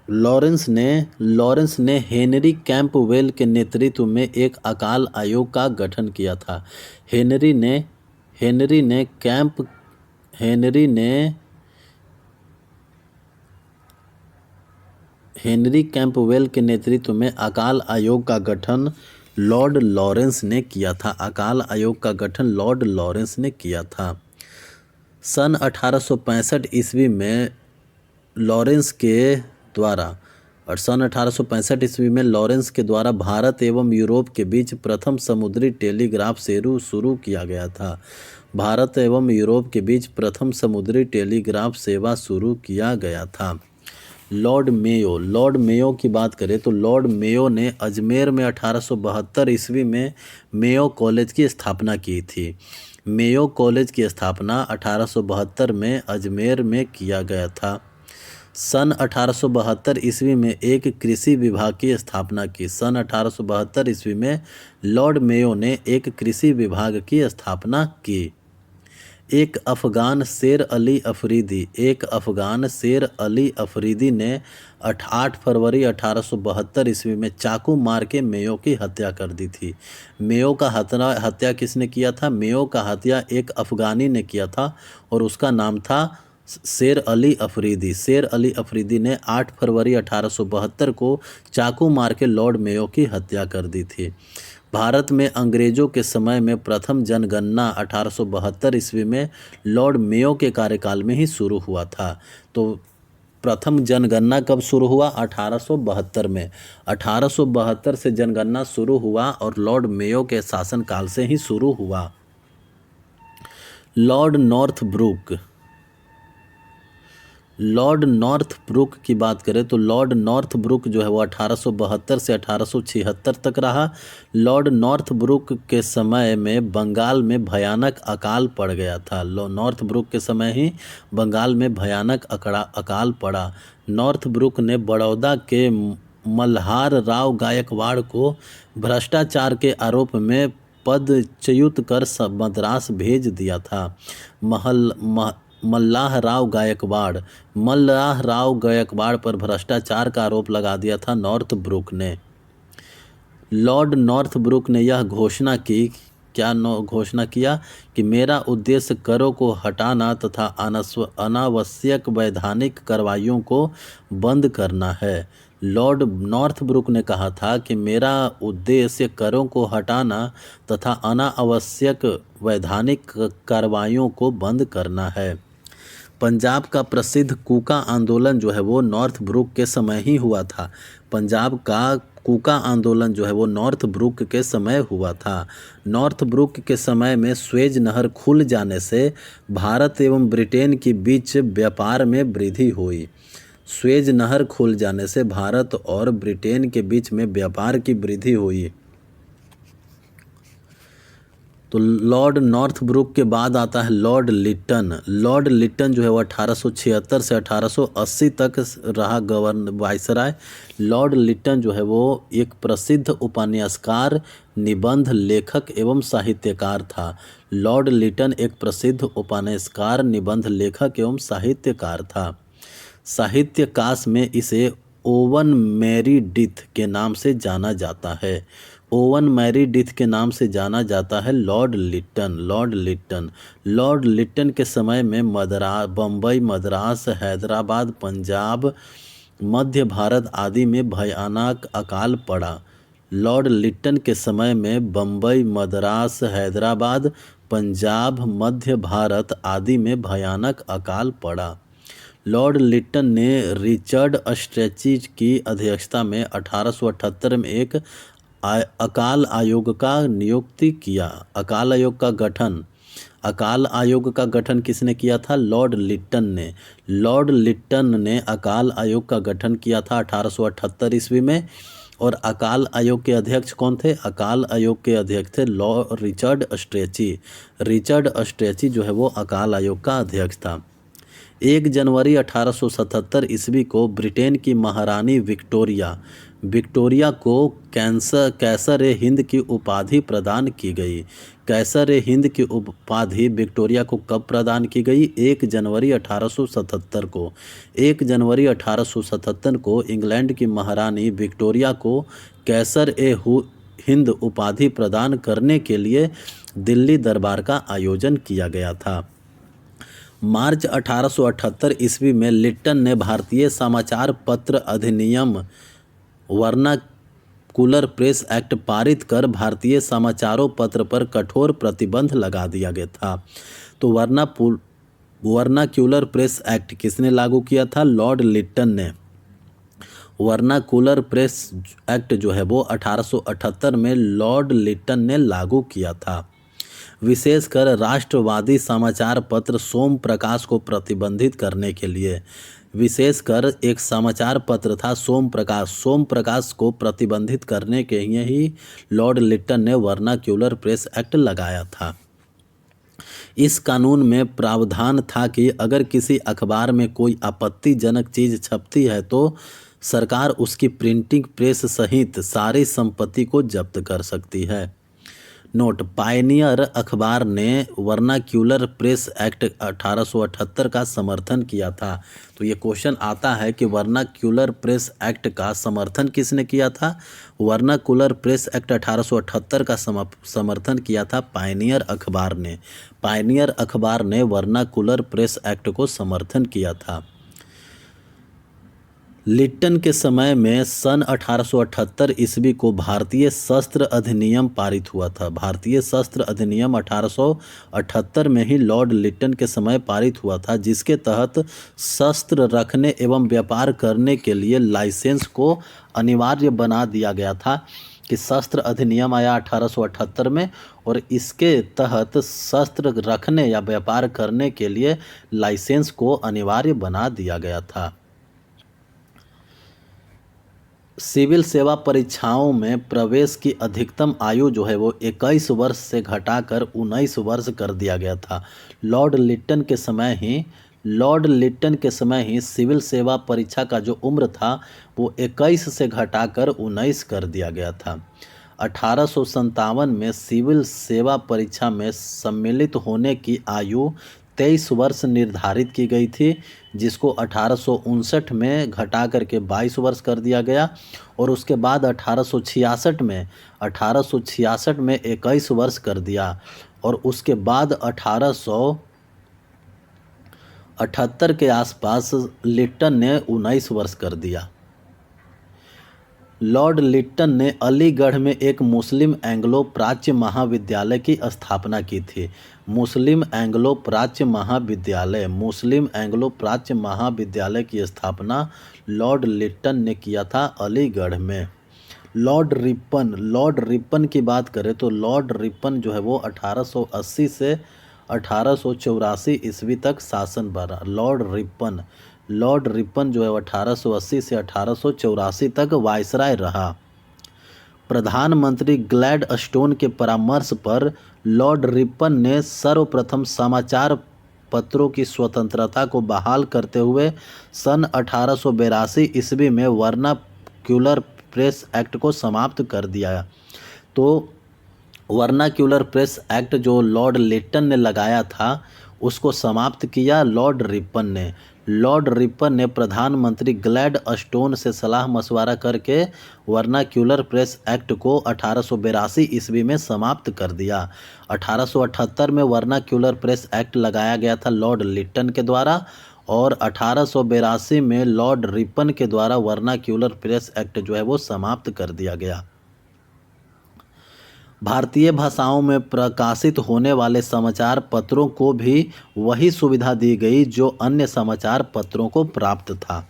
लॉरेंस ने हेनरी कैंपवेल के नेतृत्व में एक अकाल आयोग का गठन किया था। हेनरी कैंपवेल के नेतृत्व में अकाल आयोग का गठन लॉर्ड लॉरेंस ने किया था। सन 1865 ईस्वी में लॉरेंस के द्वारा भारत एवं यूरोप के बीच प्रथम समुद्री टेलीग्राफ शुरू किया गया था। भारत एवं यूरोप के बीच प्रथम समुद्री टेलीग्राफ सेवा शुरू किया गया था। लॉर्ड मेयो की बात करें तो लॉर्ड मेयो ने अजमेर में 1872 ईस्वी में मेयो कॉलेज की स्थापना की थी। मेयो कॉलेज की स्थापना 1872 में अजमेर में किया गया था। सन 1872 ईस्वी में एक कृषि विभाग की स्थापना की। सन 1872 ईस्वी में लॉर्ड मेयो ने एक कृषि विभाग की स्थापना की। एक अफ़गान शेर अली अफरीदी ने 8 फरवरी 1872 ईस्वी में चाकू मार के मेयो की हत्या कर दी थी। मेयो का हत्या किसने किया था? मेयो का हत्या एक अफ़गानी ने किया था और उसका नाम था शेर अली अफरीदी ने 8 फरवरी 1872 को चाकू मार के लॉर्ड मेयो की हत्या कर दी थी। भारत में अंग्रेजों के समय में प्रथम जनगणना 1872 ईस्वी में लॉर्ड मेयो के कार्यकाल में ही शुरू हुआ था। तो प्रथम जनगणना कब शुरू हुआ? 1872 में। 1872 से जनगणना शुरू हुआ और लॉर्ड मेयो के शासनकाल से ही शुरू हुआ। लॉर्ड नॉर्थब्रुक लॉर्ड नॉर्थब्रुक की बात करें तो लॉर्ड नॉर्थब्रुक जो है वो 1872 से 1876 तक रहा। लॉर्ड नॉर्थब्रुक के समय में बंगाल में भयानक अकाल पड़ गया था। नॉर्थब्रुक के समय ही बंगाल में भयानक अकाल पड़ा। नॉर्थब्रुक ने बड़ौदा के मल्हार राव गायकवाड़ को भ्रष्टाचार के आरोप में पदच्युत कर मद्रास भेज दिया था। मल्लाह राव गायकवाड़ पर भ्रष्टाचार का आरोप लगा दिया था नॉर्थब्रुक ने। लॉर्ड नॉर्थब्रुक ने यह घोषणा की घोषणा किया कि मेरा उद्देश्य करों को हटाना तथा अनावश्यक वैधानिक कार्रवाइयों को बंद करना है। लॉर्ड नॉर्थब्रुक ने कहा था कि मेरा उद्देश्य करों को हटाना तथा अनावश्यक वैधानिक कार्रवाइयों को बंद करना है। पंजाब का प्रसिद्ध कूका आंदोलन जो है वो नॉर्थब्रुक के समय ही हुआ था। पंजाब का कूका आंदोलन जो है वो नॉर्थब्रुक के समय हुआ था। नॉर्थब्रुक के समय में स्वेज नहर खुल जाने से भारत एवं ब्रिटेन के बीच व्यापार में वृद्धि हुई। स्वेज नहर खुल जाने से भारत और ब्रिटेन के बीच में व्यापार की वृद्धि हुई। तो लॉर्ड नॉर्थब्रुक के बाद आता है लॉर्ड लिट्टन। लॉर्ड लिट्टन जो है वो 1876 से 1880 तक रहा वाइसराय। लॉर्ड लिट्टन जो है वो एक प्रसिद्ध उपन्यासकार, निबंध लेखक एवं साहित्यकार था। लॉर्ड लिट्टन एक प्रसिद्ध उपन्यासकार, निबंध लेखक एवं साहित्यकार था। साहित्यकाश में इसे ओवन मेरीडिथ के नाम से जाना जाता है। ओवन मेरीडिथ के नाम से जाना जाता है लॉर्ड लिट्टन। लॉर्ड लिट्टन के समय में बम्बई, मद्रास, हैदराबाद, पंजाब, मध्य भारत आदि में भयानक अकाल पड़ा। लॉर्ड लिट्टन के समय में बम्बई, मद्रास, हैदराबाद, पंजाब, मध्य भारत आदि में भयानक अकाल पड़ा। लॉर्ड लिट्टन ने रिचर्ड स्ट्रेची की अध्यक्षता में 1878 में एक अकाल आयोग का नियुक्ति किया। अकाल आयोग का गठन किसने किया था? लॉर्ड लिट्टन ने। लॉर्ड लिट्टन ने अकाल आयोग का गठन किया था 1878 ईस्वी में। और अकाल आयोग के अध्यक्ष कौन थे? अकाल आयोग के अध्यक्ष थे रिचर्ड स्ट्रेची। रिचर्ड स्ट्रेची जो है वो अकाल आयोग का अध्यक्ष था। 1 जनवरी 1877 ईस्वी को ब्रिटेन की महारानी विक्टोरिया को कैसर ए हिंद की उपाधि प्रदान की गई। कैसर ए हिंद की उपाधि विक्टोरिया को कब प्रदान की गई? 1 जनवरी 1877 को। 1 जनवरी 1877 को इंग्लैंड की महारानी विक्टोरिया को कैसर ए हिंद उपाधि प्रदान करने के लिए दिल्ली दरबार का आयोजन किया गया था। मार्च 1878 ईस्वी में लिट्टन ने भारतीय समाचार पत्र अधिनियम वर्नाकुलर प्रेस एक्ट पारित कर भारतीय समाचारों पत्र पर कठोर प्रतिबंध लगा दिया गया था। तो वर्नाक्यूलर प्रेस एक्ट किसने लागू किया था? लॉर्ड लिट्टन ने। वर्नाकुलर प्रेस एक्ट जो है वो 1878 में लॉर्ड लिट्टन ने लागू किया था। विशेषकर राष्ट्रवादी समाचार पत्र सोम प्रकाश को प्रतिबंधित करने के लिए। विशेषकर एक समाचार पत्र था सोम प्रकाश को प्रतिबंधित करने के लिए ही लॉर्ड लिट्टन ने वर्नाक्यूलर प्रेस एक्ट लगाया था। इस कानून में प्रावधान था कि अगर किसी अखबार में कोई आपत्तिजनक चीज़ छपती है तो सरकार उसकी प्रिंटिंग प्रेस सहित सारी संपत्ति को जब्त कर सकती है। नोट: पायनियर अखबार ने वर्नाक्यूलर प्रेस एक्ट 1878 का समर्थन किया था। तो ये क्वेश्चन आता है कि वर्नाक्यूलर प्रेस एक्ट का समर्थन किसने किया था? वर्नाक्यूलर प्रेस एक्ट 1878 का समर्थन किया था पायनियर अखबार ने। पायनियर अखबार ने वर्नाक्यूलर प्रेस एक्ट को समर्थन किया था। लिट्टन के समय में सन 1878 ईस्वी को भारतीय शस्त्र अधिनियम पारित हुआ था। भारतीय शस्त्र अधिनियम 1878 में ही लॉर्ड लिट्टन के समय पारित हुआ था, जिसके तहत शस्त्र रखने एवं व्यापार करने के लिए लाइसेंस को अनिवार्य बना दिया गया था। कि शस्त्र अधिनियम आया 1878 में, और इसके तहत शस्त्र रखने या व्यापार करने के लिए लाइसेंस को अनिवार्य बना दिया गया था। सिविल सेवा परीक्षाओं में प्रवेश की अधिकतम आयु जो है वो 21 वर्ष से घटाकर 19 वर्ष कर दिया गया था। लॉर्ड लिट्टन के समय ही सिविल सेवा परीक्षा का जो उम्र था वो 21 से घटाकर 19 कर दिया गया था। 1857 में सिविल सेवा परीक्षा में सम्मिलित होने की आयु 23 वर्ष निर्धारित की गई थी, जिसको 1859 में घटा करके 22 वर्ष कर दिया गया, और उसके बाद 1866 में 21 वर्ष कर दिया, और उसके बाद 1878 के आसपास लिट्टन ने 19 वर्ष कर दिया। लॉर्ड लिट्टन ने अलीगढ़ में एक मुस्लिम एंग्लो प्राच्य महाविद्यालय की स्थापना की थी। मुस्लिम एंग्लो प्राच्य महाविद्यालय की स्थापना लॉर्ड लिट्टन ने किया था अलीगढ़ में। लॉर्ड रिपन की बात करें तो लॉर्ड रिपन जो है वो 1880 से 1884 ईस्वी तक शासन बना। लॉर्ड रिपन जो है 1880 से 1884 तक वायसराय रहा। प्रधानमंत्री ग्लैडस्टोन के परामर्श पर लॉर्ड रिपन ने सर्वप्रथम समाचार पत्रों की स्वतंत्रता को बहाल करते हुए सन 1882 ईस्वी में वर्नाक्यूलर प्रेस एक्ट को समाप्त कर दिया। तो वर्नाक्यूलर प्रेस एक्ट जो लॉर्ड लिट्टन ने लगाया था उसको समाप्त किया लॉर्ड रिपन ने प्रधानमंत्री ग्लैडस्टोन से सलाह मशवरा करके वर्नाक्यूलर प्रेस एक्ट को 1882 ईस्वी में समाप्त कर दिया। 1878 में वर्नाक्यूलर प्रेस एक्ट लगाया गया था लॉर्ड लिट्टन के द्वारा, और 1882 में लॉर्ड रिपन के द्वारा वर्नाक्यूलर प्रेस एक्ट जो है वो समाप्त कर दिया गया। भारतीय भाषाओं में प्रकाशित होने वाले समाचार पत्रों को भी वही सुविधा दी गई जो अन्य समाचार पत्रों को प्राप्त था।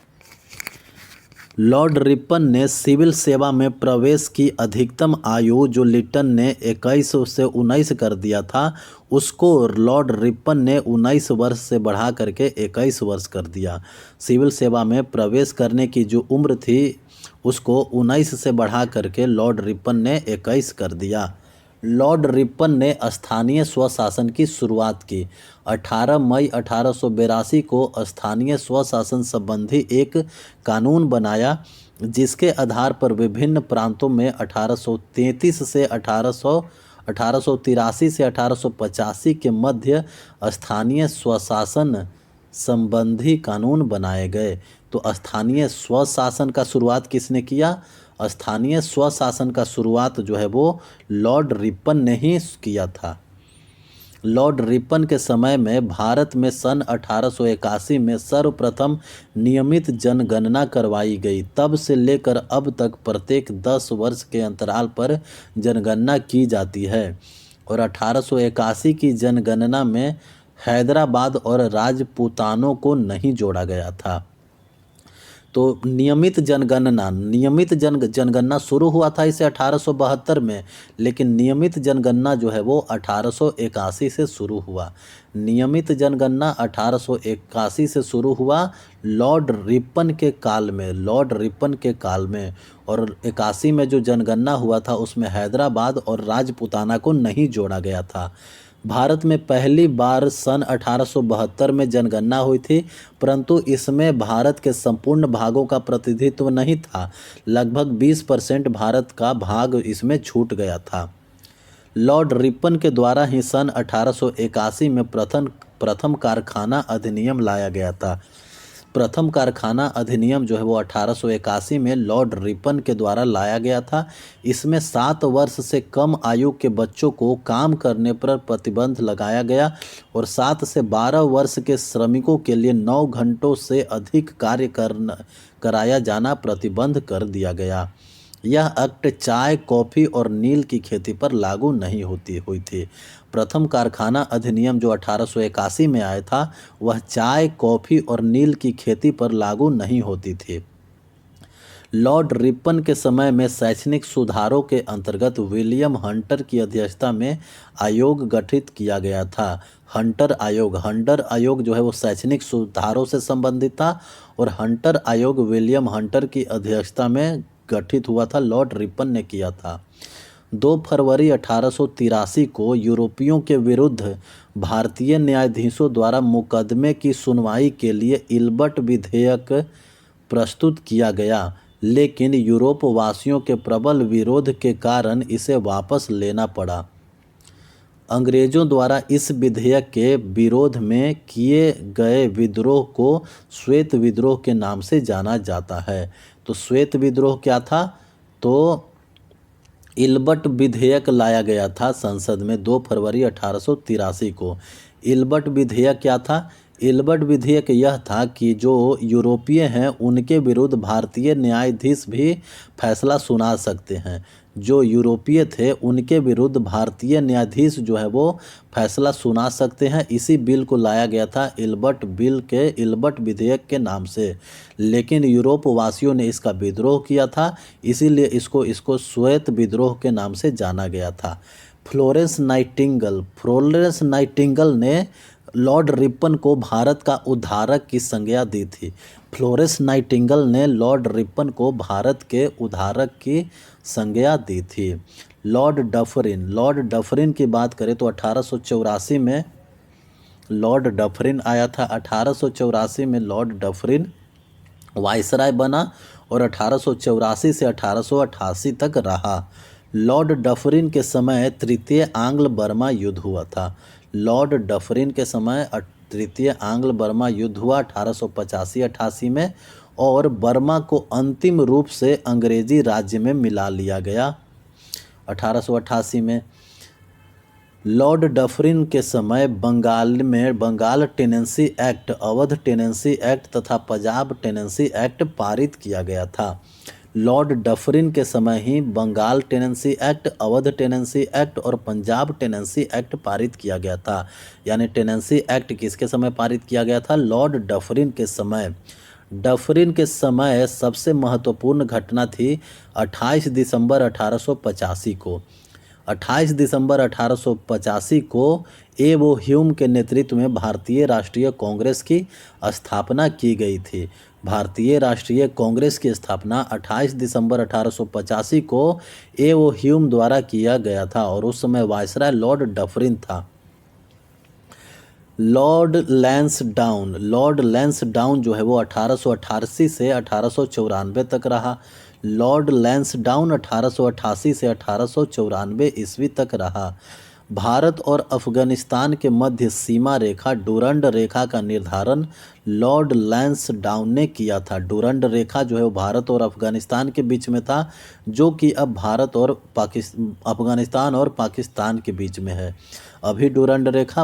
लॉर्ड रिपन ने सिविल सेवा में प्रवेश की अधिकतम आयु जो लिट्टन ने 21 से 19 कर दिया था, उसको लॉर्ड रिपन ने 19 वर्ष से बढ़ा करके 21 वर्ष कर दिया। सिविल सेवा में प्रवेश करने की जो उम्र थी उसको 19 से बढ़ा करके लॉर्ड रिपन ने 21 कर दिया। लॉर्ड रिपन ने स्थानीय स्वशासन की शुरुआत की। 18 मई 1882 को स्थानीय स्वशासन संबंधी एक कानून बनाया, जिसके आधार पर विभिन्न प्रांतों में 1833 से 1883 से 1885 के मध्य स्थानीय स्वशासन संबंधी कानून बनाए गए। तो स्थानीय स्वशासन का शुरुआत किसने किया? स्थानीय स्वशासन का शुरुआत जो है वो लॉर्ड रिपन ने ही किया था। लॉर्ड रिपन के समय में भारत में सन 1881 में सर्वप्रथम नियमित जनगणना करवाई गई। तब से लेकर अब तक प्रत्येक 10 वर्ष के अंतराल पर जनगणना की जाती है, और 1881 की जनगणना में हैदराबाद और राजपूतानों को नहीं जोड़ा गया था। तो नियमित जनगणना शुरू हुआ था इसे 1872 में, लेकिन नियमित जनगणना जो है वो 1881 से शुरू हुआ। नियमित जनगणना 1881 से शुरू हुआ लॉर्ड रिपन के काल में, और 81 में जो जनगणना हुआ था उसमें हैदराबाद और राजपूताना को नहीं जोड़ा गया था। भारत में पहली बार सन 1872 में जनगणना हुई थी, परंतु इसमें भारत के संपूर्ण भागों का प्रतिनिधित्व नहीं था। लगभग 20% भारत का भाग इसमें छूट गया था। लॉर्ड रिपन के द्वारा ही सन 1881 में प्रथम कारखाना अधिनियम लाया गया था। प्रथम कारखाना अधिनियम जो है वो 1881 में लॉर्ड रिपन के द्वारा लाया गया था। इसमें 7 वर्ष से कम आयु के बच्चों को काम करने पर प्रतिबंध लगाया गया, और 7 से 12 वर्ष के श्रमिकों के लिए 9 घंटों से अधिक कार्य कराया जाना प्रतिबंध कर दिया गया। यह एक्ट चाय, कॉफ़ी और नील की खेती पर लागू नहीं हुई थी। प्रथम कारखाना अधिनियम जो 1881 में आया था वह चाय, कॉफ़ी और नील की खेती पर लागू नहीं होती थी। लॉर्ड रिपन के समय में शैक्षणिक सुधारों के अंतर्गत विलियम हंटर की अध्यक्षता में आयोग गठित किया गया था। हंटर आयोग जो है वो शैक्षणिक सुधारों से संबंधित था और हंटर आयोग विलियम हंटर की अध्यक्षता में गठित हुआ था, लॉर्ड रिपन ने किया था। 2 फरवरी 1883 को यूरोपियों के विरुद्ध भारतीय न्यायाधीशों द्वारा मुकदमे की सुनवाई के लिए इल्बर्ट विधेयक प्रस्तुत किया गया, लेकिन यूरोप वासियों के प्रबल विरोध के कारण इसे वापस लेना पड़ा। अंग्रेजों द्वारा इस विधेयक के विरोध में किए गए विद्रोह को श्वेत विद्रोह के नाम से जाना जाता है। तो श्वेत विद्रोह क्या था? तो इल्बर्ट विधेयक लाया गया था संसद में 2 फरवरी 1883 को। इल्बर्ट विधेयक क्या था? इल्बर्ट विधेयक यह था कि जो यूरोपीय हैं उनके विरुद्ध भारतीय न्यायाधीश भी फैसला सुना सकते हैं। जो यूरोपीय थे उनके विरुद्ध भारतीय न्यायाधीश जो है वो फैसला सुना सकते हैं। इसी बिल को लाया गया था इल्बर्ट विधेयक के नाम से, लेकिन यूरोप वासियों ने इसका विद्रोह किया था, इसीलिए इसको श्वेत विद्रोह के नाम से जाना गया था। फ्लोरेंस नाइटिंगल ने लॉर्ड रिपन को भारत का उद्धारक की संज्ञा दी थी। फ्लोरेंस नाइटिंगल ने लॉर्ड रिपन को भारत के उद्धारक की संज्ञा दी थी। लॉर्ड डफरिन की बात करें तो 1884 में लॉर्ड डफरिन आया था। 1884 में लॉर्ड डफरिन वाइसराय बना और 1884 से 1888 तक रहा। लॉर्ड डफरिन के समय तृतीय आंग्ल बर्मा युद्ध हुआ था। लॉर्ड डफरिन के समय तृतीय आंग्ल बर्मा युद्ध हुआ 1885-88 में और बर्मा को अंतिम रूप से अंग्रेजी राज्य में मिला लिया गया 1888 में। लॉर्ड डफरिन के समय Bengal tenancy act, Awadh tenancy act तथा पंजाब टेनेंसी एक्ट पारित किया गया था। लॉर्ड डफरिन के समय ही Bengal tenancy act, Awadh tenancy act और पंजाब टेनेंसी एक्ट पारित किया गया था। यानी टेनेंसी एक्ट किसके समय पारित किया गया था? लॉर्ड डफरिन के समय। डफरिन के समय सबसे महत्वपूर्ण घटना थी 28 दिसंबर 1885 को। 28 दिसंबर 1885 को एवो ह्यूम के नेतृत्व में भारतीय राष्ट्रीय कांग्रेस की स्थापना की गई थी। भारतीय राष्ट्रीय कांग्रेस की स्थापना 28 दिसंबर 1885 को एवो ह्यूम द्वारा किया गया था और उस समय वायसराय लॉर्ड डफरिन था। लॉर्ड लैंसडाउन जो है वो 1888 से 1894 तक रहा। लॉर्ड लैंसडाउन 1888 से 1894 ईस्वी तक रहा। भारत और अफगानिस्तान के मध्य सीमा रेखा डुरंड रेखा का निर्धारण लॉर्ड लैंसडाउन ने किया था। डुरंड रेखा जो है वो भारत और अफगानिस्तान के बीच में था, जो कि अब अफगानिस्तान और पाकिस्तान के बीच में है। अभी डुरंड रेखा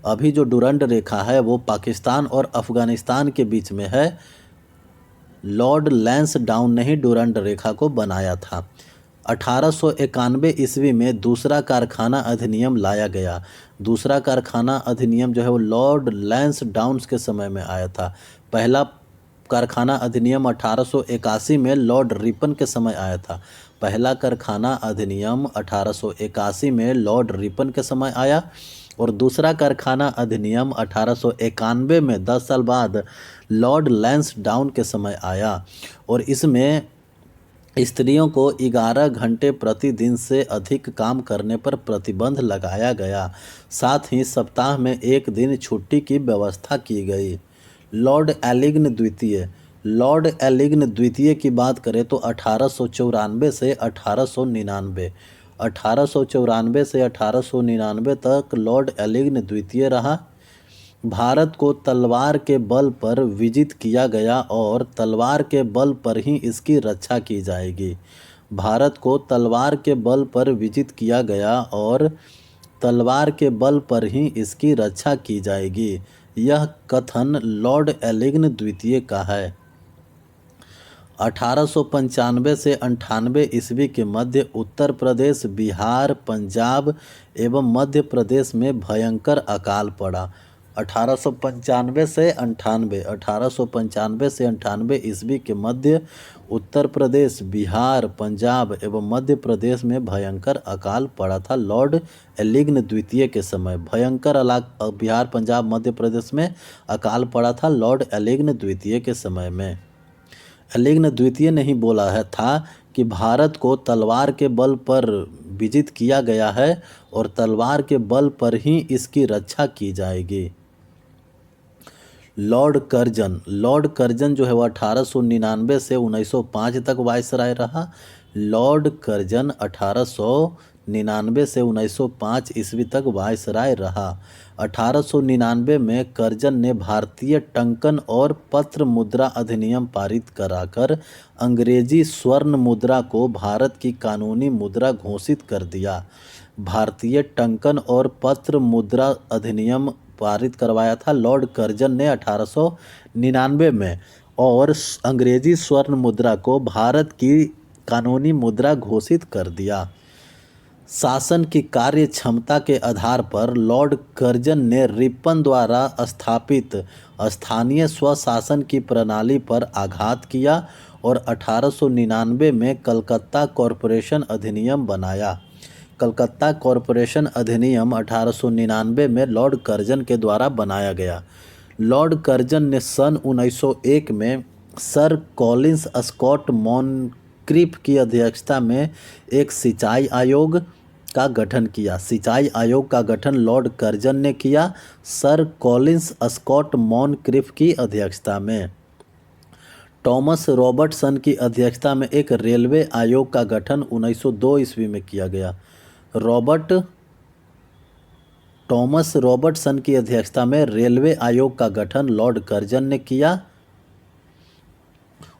अभी जो डुरंड रेखा है वो पाकिस्तान और अफगानिस्तान के बीच में है। लॉर्ड लैंसडाउन ने ही डुरंड रेखा को बनाया था। 1891 ईस्वी में दूसरा कारखाना अधिनियम लाया गया। दूसरा कारखाना अधिनियम जो है वो लॉर्ड लैंसडाउन के समय में आया था। पहला कारखाना अधिनियम 1881 में लॉर्ड रिपन के समय आया था। पहला कारखाना अधिनियम 1881 में लॉर्ड रिपन के समय आया और दूसरा कारखाना अधिनियम 1891 में 10 साल बाद लॉर्ड लैंसडाउन के समय आया और इसमें स्त्रियों को 11 घंटे प्रतिदिन से अधिक काम करने पर प्रतिबंध लगाया गया। साथ ही सप्ताह में एक दिन छुट्टी की व्यवस्था की गई। लॉर्ड एलिग्न द्वितीय की बात करें तो 1894 से 1899 तक लॉर्ड एलिग्न द्वितीय रहा। भारत को तलवार के बल पर विजित किया गया और तलवार के बल पर ही इसकी रक्षा की जाएगी। भारत को तलवार के बल पर विजित किया गया और तलवार के बल पर ही इसकी रक्षा की जाएगी। यह कथन लॉर्ड एलिग्न द्वितीय का है। 1895 से 98 ईस्वी के मध्य उत्तर प्रदेश, बिहार, पंजाब एवं मध्य प्रदेश में भयंकर अकाल पड़ा। 1895 से 98 ईस्वी के मध्य उत्तर प्रदेश, बिहार, पंजाब एवं मध्य प्रदेश में भयंकर अकाल पड़ा था लॉर्ड एलिग्न द्वितीय के समय। बिहार, पंजाब, मध्य प्रदेश में अकाल पड़ा था लॉर्ड एलिग्न द्वितीय के समय में। एलिग्न द्वितीय ने ही बोला है था कि भारत को तलवार के बल पर विजित किया गया है और तलवार के बल पर ही इसकी रक्षा की जाएगी। लॉर्ड कर्जन जो है वह 1899 से 1905 तक वायसराय रहा। लॉर्ड कर्जन 1899 से 1905 ईस्वी तक वायसराय रहा। 1899 में कर्जन ने भारतीय टंकन और पत्र मुद्रा अधिनियम पारित कराकर अंग्रेजी स्वर्ण मुद्रा को भारत की कानूनी मुद्रा घोषित कर दिया। भारतीय टंकन और पत्र मुद्रा अधिनियम पारित करवाया था लॉर्ड कर्जन ने 1899 में और अंग्रेजी स्वर्ण मुद्रा को भारत की कानूनी मुद्रा घोषित कर दिया। शासन की कार्य क्षमता के आधार पर लॉर्ड कर्जन ने रिपन द्वारा स्थापित स्थानीय स्वशासन की प्रणाली पर आघात किया और 1899 में कलकत्ता कॉरपोरेशन अधिनियम बनाया। कलकत्ता कॉरपोरेशन अधिनियम 1899 में लॉर्ड कर्जन के द्वारा बनाया गया। लॉर्ड कर्जन ने सन 1901 में सर कॉलिंस स्कॉट मॉनक्रिफ की अध्यक्षता में एक सिंचाई आयोग का गठन किया। सिंचाई आयोग का गठन लॉर्ड कर्जन ने किया सर कॉलिंस स्कॉट मॉनक्रिफ की अध्यक्षता में। थॉमस रॉबर्टसन की अध्यक्षता में एक रेलवे आयोग का गठन 1902 ईस्वी में किया गया। थॉमस रॉबर्टसन की अध्यक्षता में रेलवे आयोग का गठन लॉर्ड कर्जन ने किया।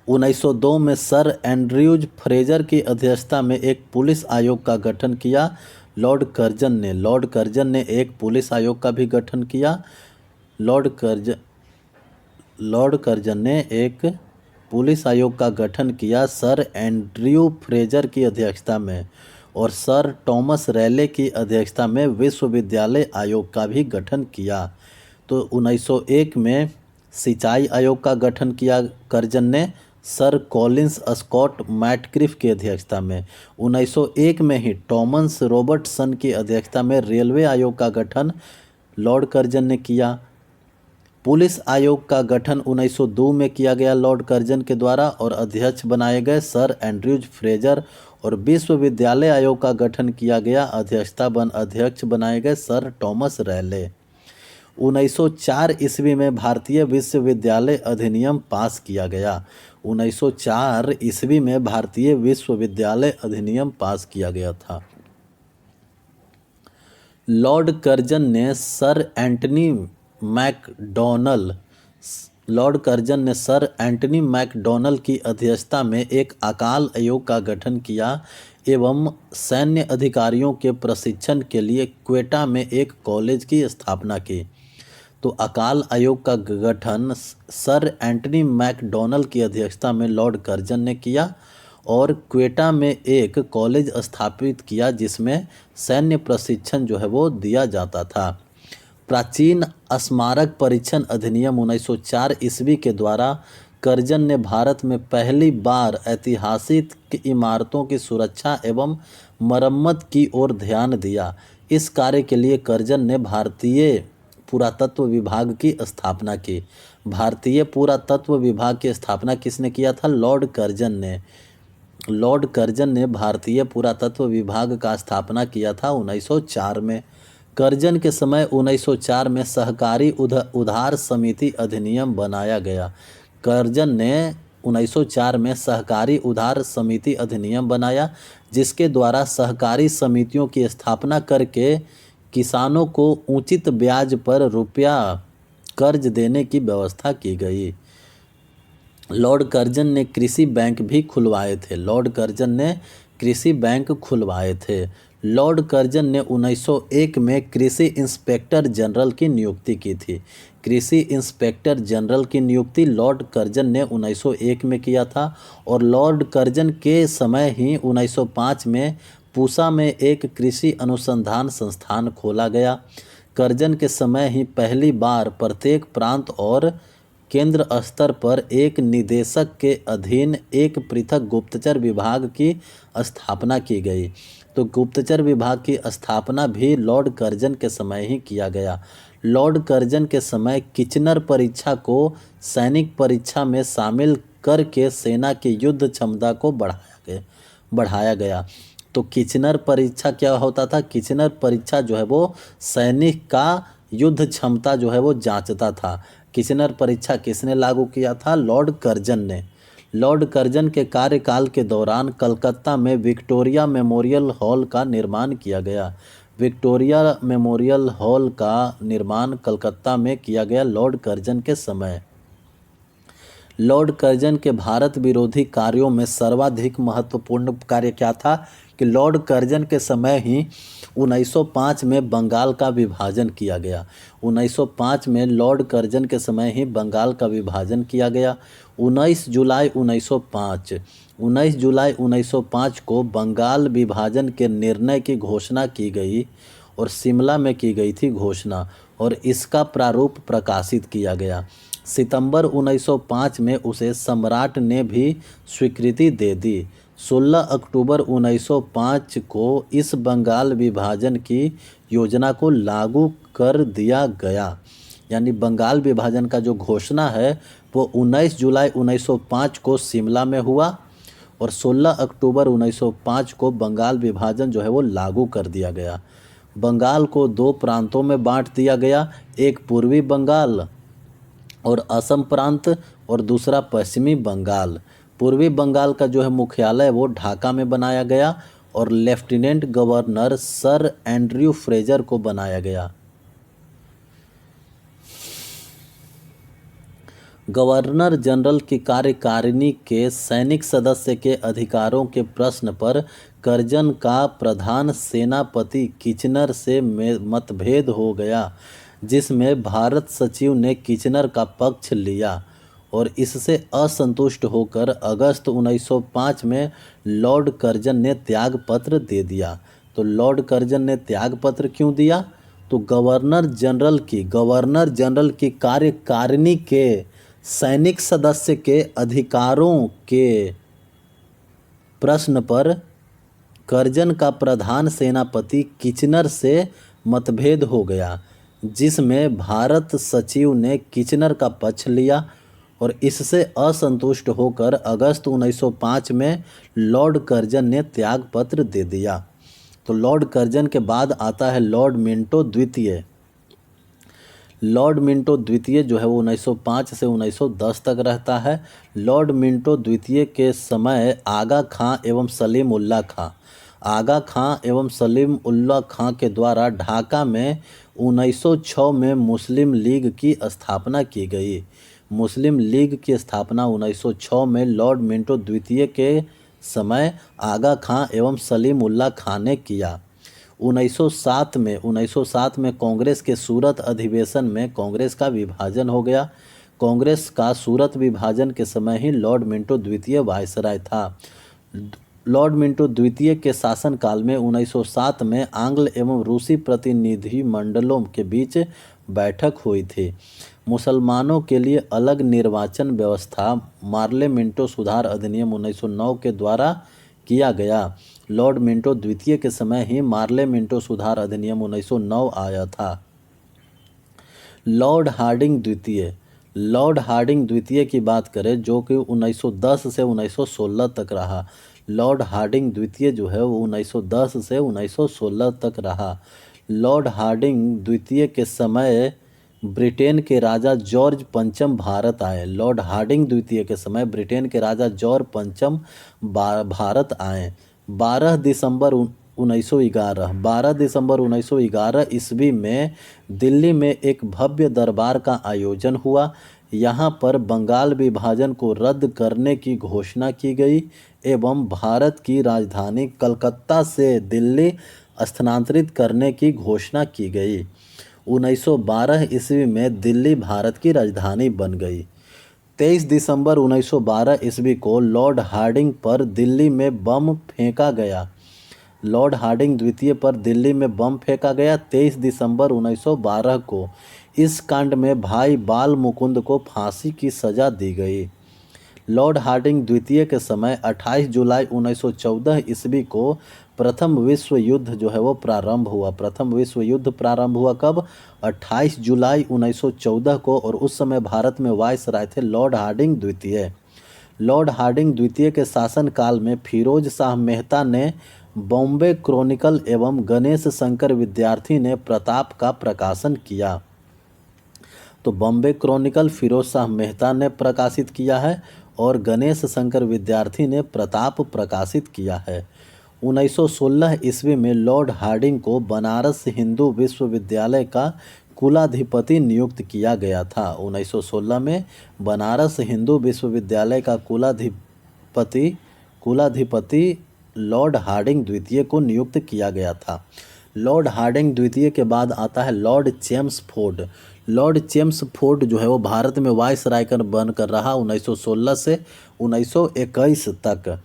1902 में सर एंड्रयूज फ्रेजर की अध्यक्षता में एक पुलिस आयोग का गठन किया लॉर्ड कर्जन ने एक पुलिस आयोग का भी गठन किया। लॉर्ड कर्जन ने एक पुलिस आयोग का गठन किया सर एंड्रयू फ्रेजर की अध्यक्षता में और सर टॉमस रैले की अध्यक्षता में विश्वविद्यालय आयोग का भी गठन किया। तो 1901 में सिंचाई आयोग का गठन किया कर्जन ने सर कॉलिंस स्कॉट मैटक्रिफ की अध्यक्षता में। 1901 में ही थॉमस रॉबर्टसन की अध्यक्षता में रेलवे आयोग का गठन लॉर्ड कर्जन ने किया। पुलिस आयोग का गठन 1902 में किया गया लॉर्ड कर्जन के द्वारा और अध्यक्ष बनाए गए सर एंड्रयूज फ्रेजर और विश्वविद्यालय आयोग का गठन किया गया। अध्यक्ष बनाए गए सर टॉमस रैले। 1904 ईस्वी में भारतीय विश्वविद्यालय अधिनियम पास किया गया। 1904 ईस्वी में भारतीय विश्वविद्यालय अधिनियम पास किया गया था। लॉर्ड कर्जन ने सर एंटनी मैकडॉनल की अध्यक्षता में एक अकाल आयोग का गठन किया एवं सैन्य अधिकारियों के प्रशिक्षण के लिए क्वेटा में एक कॉलेज की स्थापना की। तो अकाल आयोग का गठन सर एंटनी मैकडॉनल की अध्यक्षता में लॉर्ड कर्जन ने किया और क्वेटा में एक कॉलेज स्थापित किया जिसमें सैन्य प्रशिक्षण जो है वो दिया जाता था। प्राचीन स्मारक परीक्षण अधिनियम 1904 ईस्वी के द्वारा कर्जन ने भारत में पहली बार ऐतिहासिक इमारतों की सुरक्षा एवं मरम्मत की ओर ध्यान दिया। इस कार्य के लिए कर्जन ने भारतीय पुरातत्व विभाग की स्थापना की। भारतीय पुरातत्व विभाग की स्थापना किसने किया था? लॉर्ड कर्जन ने। लॉर्ड कर्जन ने भारतीय पुरातत्व विभाग का स्थापना किया था 1904 में। कर्जन के समय 1904 में सहकारी उधार समिति अधिनियम बनाया गया। कर्जन ने 1904 में सहकारी उधार समिति अधिनियम बनाया जिसके द्वारा सहकारी समितियों की स्थापना करके किसानों को उचित ब्याज पर रुपया कर्ज देने की व्यवस्था की गई। लॉर्ड कर्जन ने कृषि बैंक भी खुलवाए थे। लॉर्ड कर्जन ने कृषि बैंक खुलवाए थे। लॉर्ड कर्जन ने 1901 में कृषि इंस्पेक्टर जनरल की नियुक्ति की थी। कृषि इंस्पेक्टर जनरल की नियुक्ति लॉर्ड कर्जन ने 1901 में किया था और लॉर्ड कर्जन के समय ही 1905 में पूसा में एक कृषि अनुसंधान संस्थान खोला गया। कर्जन के समय ही पहली बार प्रत्येक प्रांत और केंद्र स्तर पर एक निदेशक के अधीन एक पृथक गुप्तचर विभाग की स्थापना की गई। तो गुप्तचर विभाग की स्थापना भी लॉर्ड कर्जन के समय ही किया गया। लॉर्ड कर्जन के समय किचनर परीक्षा को सैनिक परीक्षा में शामिल करके सेना की युद्ध क्षमता को बढ़ाया गया। तो किचनर परीक्षा क्या होता था? किचनर परीक्षा जो है वो सैनिक का युद्ध क्षमता जो है वो जांचता था। किचनर परीक्षा किसने लागू किया था? लॉर्ड कर्जन ने। लॉर्ड कर्जन के कार्यकाल के दौरान कलकत्ता में विक्टोरिया मेमोरियल हॉल का निर्माण किया गया। विक्टोरिया मेमोरियल हॉल का निर्माण कलकत्ता में किया गया लॉर्ड कर्जन के समय। लॉर्ड कर्जन के भारत विरोधी कार्यों में सर्वाधिक महत्वपूर्ण कार्य क्या था कि लॉर्ड कर्जन के समय ही 1905 में बंगाल का विभाजन किया गया। 1905 में लॉर्ड कर्जन के समय ही बंगाल का विभाजन किया गया। 19 जुलाई 1905 को बंगाल विभाजन के निर्णय की घोषणा की गई और शिमला में की गई थी घोषणा, और इसका प्रारूप प्रकाशित किया गया। सितंबर 1905 में उसे सम्राट ने भी स्वीकृति दे दी। 16 अक्टूबर 1905 को इस बंगाल विभाजन की योजना को लागू कर दिया गया। यानी बंगाल विभाजन का जो घोषणा है वो 19 जुलाई 1905 को शिमला में हुआ और 16 अक्टूबर 1905 को बंगाल विभाजन जो है वो लागू कर दिया गया। बंगाल को दो प्रांतों में बांट दिया गया, एक पूर्वी बंगाल और असम प्रांत और दूसरा पश्चिमी बंगाल। पूर्वी बंगाल का जो है मुख्यालय वो ढाका में बनाया गया और lieutenant governor sir Andrew Fraser को बनाया गया। गवर्नर जनरल की कार्यकारिणी के सैनिक सदस्य के अधिकारों के प्रश्न पर कर्जन का प्रधान सेनापति किचनर से मतभेद हो गया, जिसमें भारत सचिव ने किचनर का पक्ष लिया और इससे असंतुष्ट होकर अगस्त 1905 में लॉर्ड कर्जन ने त्यागपत्र दे दिया। तो लॉर्ड कर्जन ने त्यागपत्र क्यों दिया? तो गवर्नर जनरल की कार्यकारिणी के सैनिक सदस्य के अधिकारों के प्रश्न पर कर्जन का प्रधान सेनापति किचनर से मतभेद हो गया, जिसमें भारत सचिव ने किचनर का पक्ष लिया और इससे असंतुष्ट होकर अगस्त 1905 में लॉर्ड कर्जन ने त्यागपत्र दे दिया। तो लॉर्ड कर्जन के बाद आता है लॉर्ड मिंटो द्वितीय। लॉर्ड मिंटो द्वितीय जो है वो 1905 से 1910 तक रहता है। लॉर्ड मिंटो द्वितीय के समय आगा खां एवं सलीम उल्लाह खां के द्वारा ढाका में 1906 में मुस्लिम लीग की स्थापना की गई। मुस्लिम लीग की स्थापना 1906 में लॉर्ड मिंटो द्वितीय के समय आगा खां एवं सलीम उल्लाह खां ने किया। 1907 में कांग्रेस के सूरत अधिवेशन में कांग्रेस का विभाजन हो गया। कांग्रेस का सूरत विभाजन के समय ही लॉर्ड मिंटो द्वितीय वायसराय था। लॉर्ड मिंटो द्वितीय के शासनकाल में 1907 में आंग्ल एवं रूसी प्रतिनिधि मंडलों के बीच बैठक हुई थी। मुसलमानों के लिए अलग निर्वाचन व्यवस्था मार्ले मिंटो सुधार अधिनियम 1909 के द्वारा किया गया। लॉर्ड मिंटो द्वितीय के समय ही मार्ले मिंटो सुधार अधिनियम 1909 आया था। लॉर्ड हार्डिंग द्वितीय की बात करें जो कि 1910 से 1916 तक रहा। लॉर्ड हार्डिंग द्वितीय जो है वो 1910 से 1916 तक रहा। लॉर्ड हार्डिंग द्वितीय के समय ब्रिटेन के राजा जॉर्ज पंचम भारत आए। लॉर्ड हार्डिंग द्वितीय के समय ब्रिटेन के राजा जॉर्ज पंचम भारत आए। 12 दिसंबर 1911 ईस्वी में दिल्ली में एक भव्य दरबार का आयोजन हुआ। यहाँ पर बंगाल विभाजन को रद्द करने की घोषणा की गई एवं भारत की राजधानी कलकत्ता से दिल्ली स्थानांतरित करने की घोषणा की गई। 1912 ईस्वी में दिल्ली भारत की राजधानी बन गई। 23 दिसंबर 1912 ईस्वी को लॉर्ड हार्डिंग पर दिल्ली में बम फेंका गया। लॉर्ड हार्डिंग द्वितीय पर दिल्ली में बम फेंका गया 23 दिसंबर 1912 को। इस कांड में भाई बाल मुकुंद को फांसी की सजा दी गई। लॉर्ड हार्डिंग द्वितीय के समय 28 जुलाई 1914 ईस्वी को प्रथम विश्व युद्ध जो है वो प्रारंभ हुआ। प्रथम विश्व युद्ध प्रारंभ हुआ कब? 28 जुलाई 1914 को, और उस समय भारत में वायसराय थे लॉर्ड हार्डिंग द्वितीय। लॉर्ड हार्डिंग द्वितीय के शासनकाल में फिरोज शाह मेहता ने बॉम्बे क्रॉनिकल एवं गणेश शंकर विद्यार्थी ने प्रताप का प्रकाशन किया। तो बॉम्बे क्रॉनिकल फिरोज शाह मेहता ने प्रकाशित किया है और गणेश शंकर विद्यार्थी ने प्रताप प्रकाशित किया है। 1916 ईस्वी में लॉर्ड हार्डिंग को बनारस हिंदू विश्वविद्यालय का कुलाधिपति नियुक्त किया गया था। 1916 में बनारस हिंदू विश्वविद्यालय का कुलाधिपति लॉर्ड हार्डिंग द्वितीय को नियुक्त किया गया था। लॉर्ड हार्डिंग द्वितीय के बाद आता है लॉर्ड चेम्सफोर्ड। लॉर्ड चेम्सफोर्ड जो है वो भारत में वायसराय बनकर रहा 1916 से 1921 तक।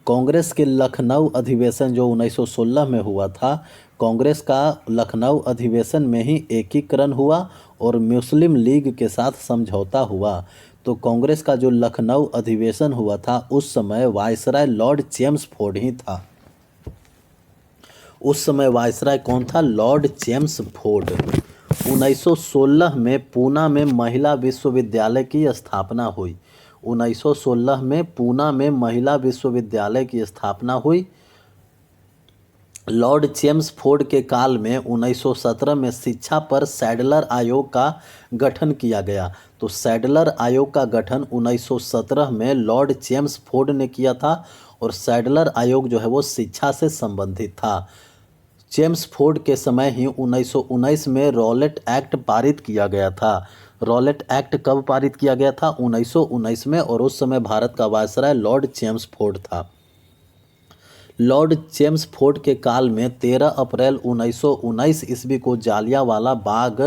कांग्रेस के लखनऊ अधिवेशन जो 1916 में हुआ था, कांग्रेस का लखनऊ अधिवेशन में ही एकीकरण हुआ और मुस्लिम लीग के साथ समझौता हुआ। तो कांग्रेस का जो लखनऊ अधिवेशन हुआ था उस समय वायसराय लॉर्ड चेम्सफोर्ड ही था। उस समय वायसराय कौन था? Lord Chelmsford. 1916 में पूना में महिला विश्वविद्यालय की स्थापना हुई। 1916 में पूना में महिला विश्वविद्यालय की स्थापना हुई। लॉर्ड चेम्सफोर्ड के काल में 1917 में शिक्षा पर सैडलर आयोग का गठन किया गया। तो सैडलर आयोग का गठन 1917 में लॉर्ड चेम्सफोर्ड ने किया था और सैडलर आयोग जो है वो शिक्षा से संबंधित था। चेम्सफोर्ड के समय ही 1919 में रॉलेट एक्ट पारित किया गया था। रॉलेट एक्ट कब पारित किया गया था? 1919 में, और उस समय भारत का वायसराय लॉर्ड चेम्सफोर्ड था। लॉर्ड चेम्सफोर्ड के काल में 13 अप्रैल 1919 ईस्वी को जालियांवाला बाग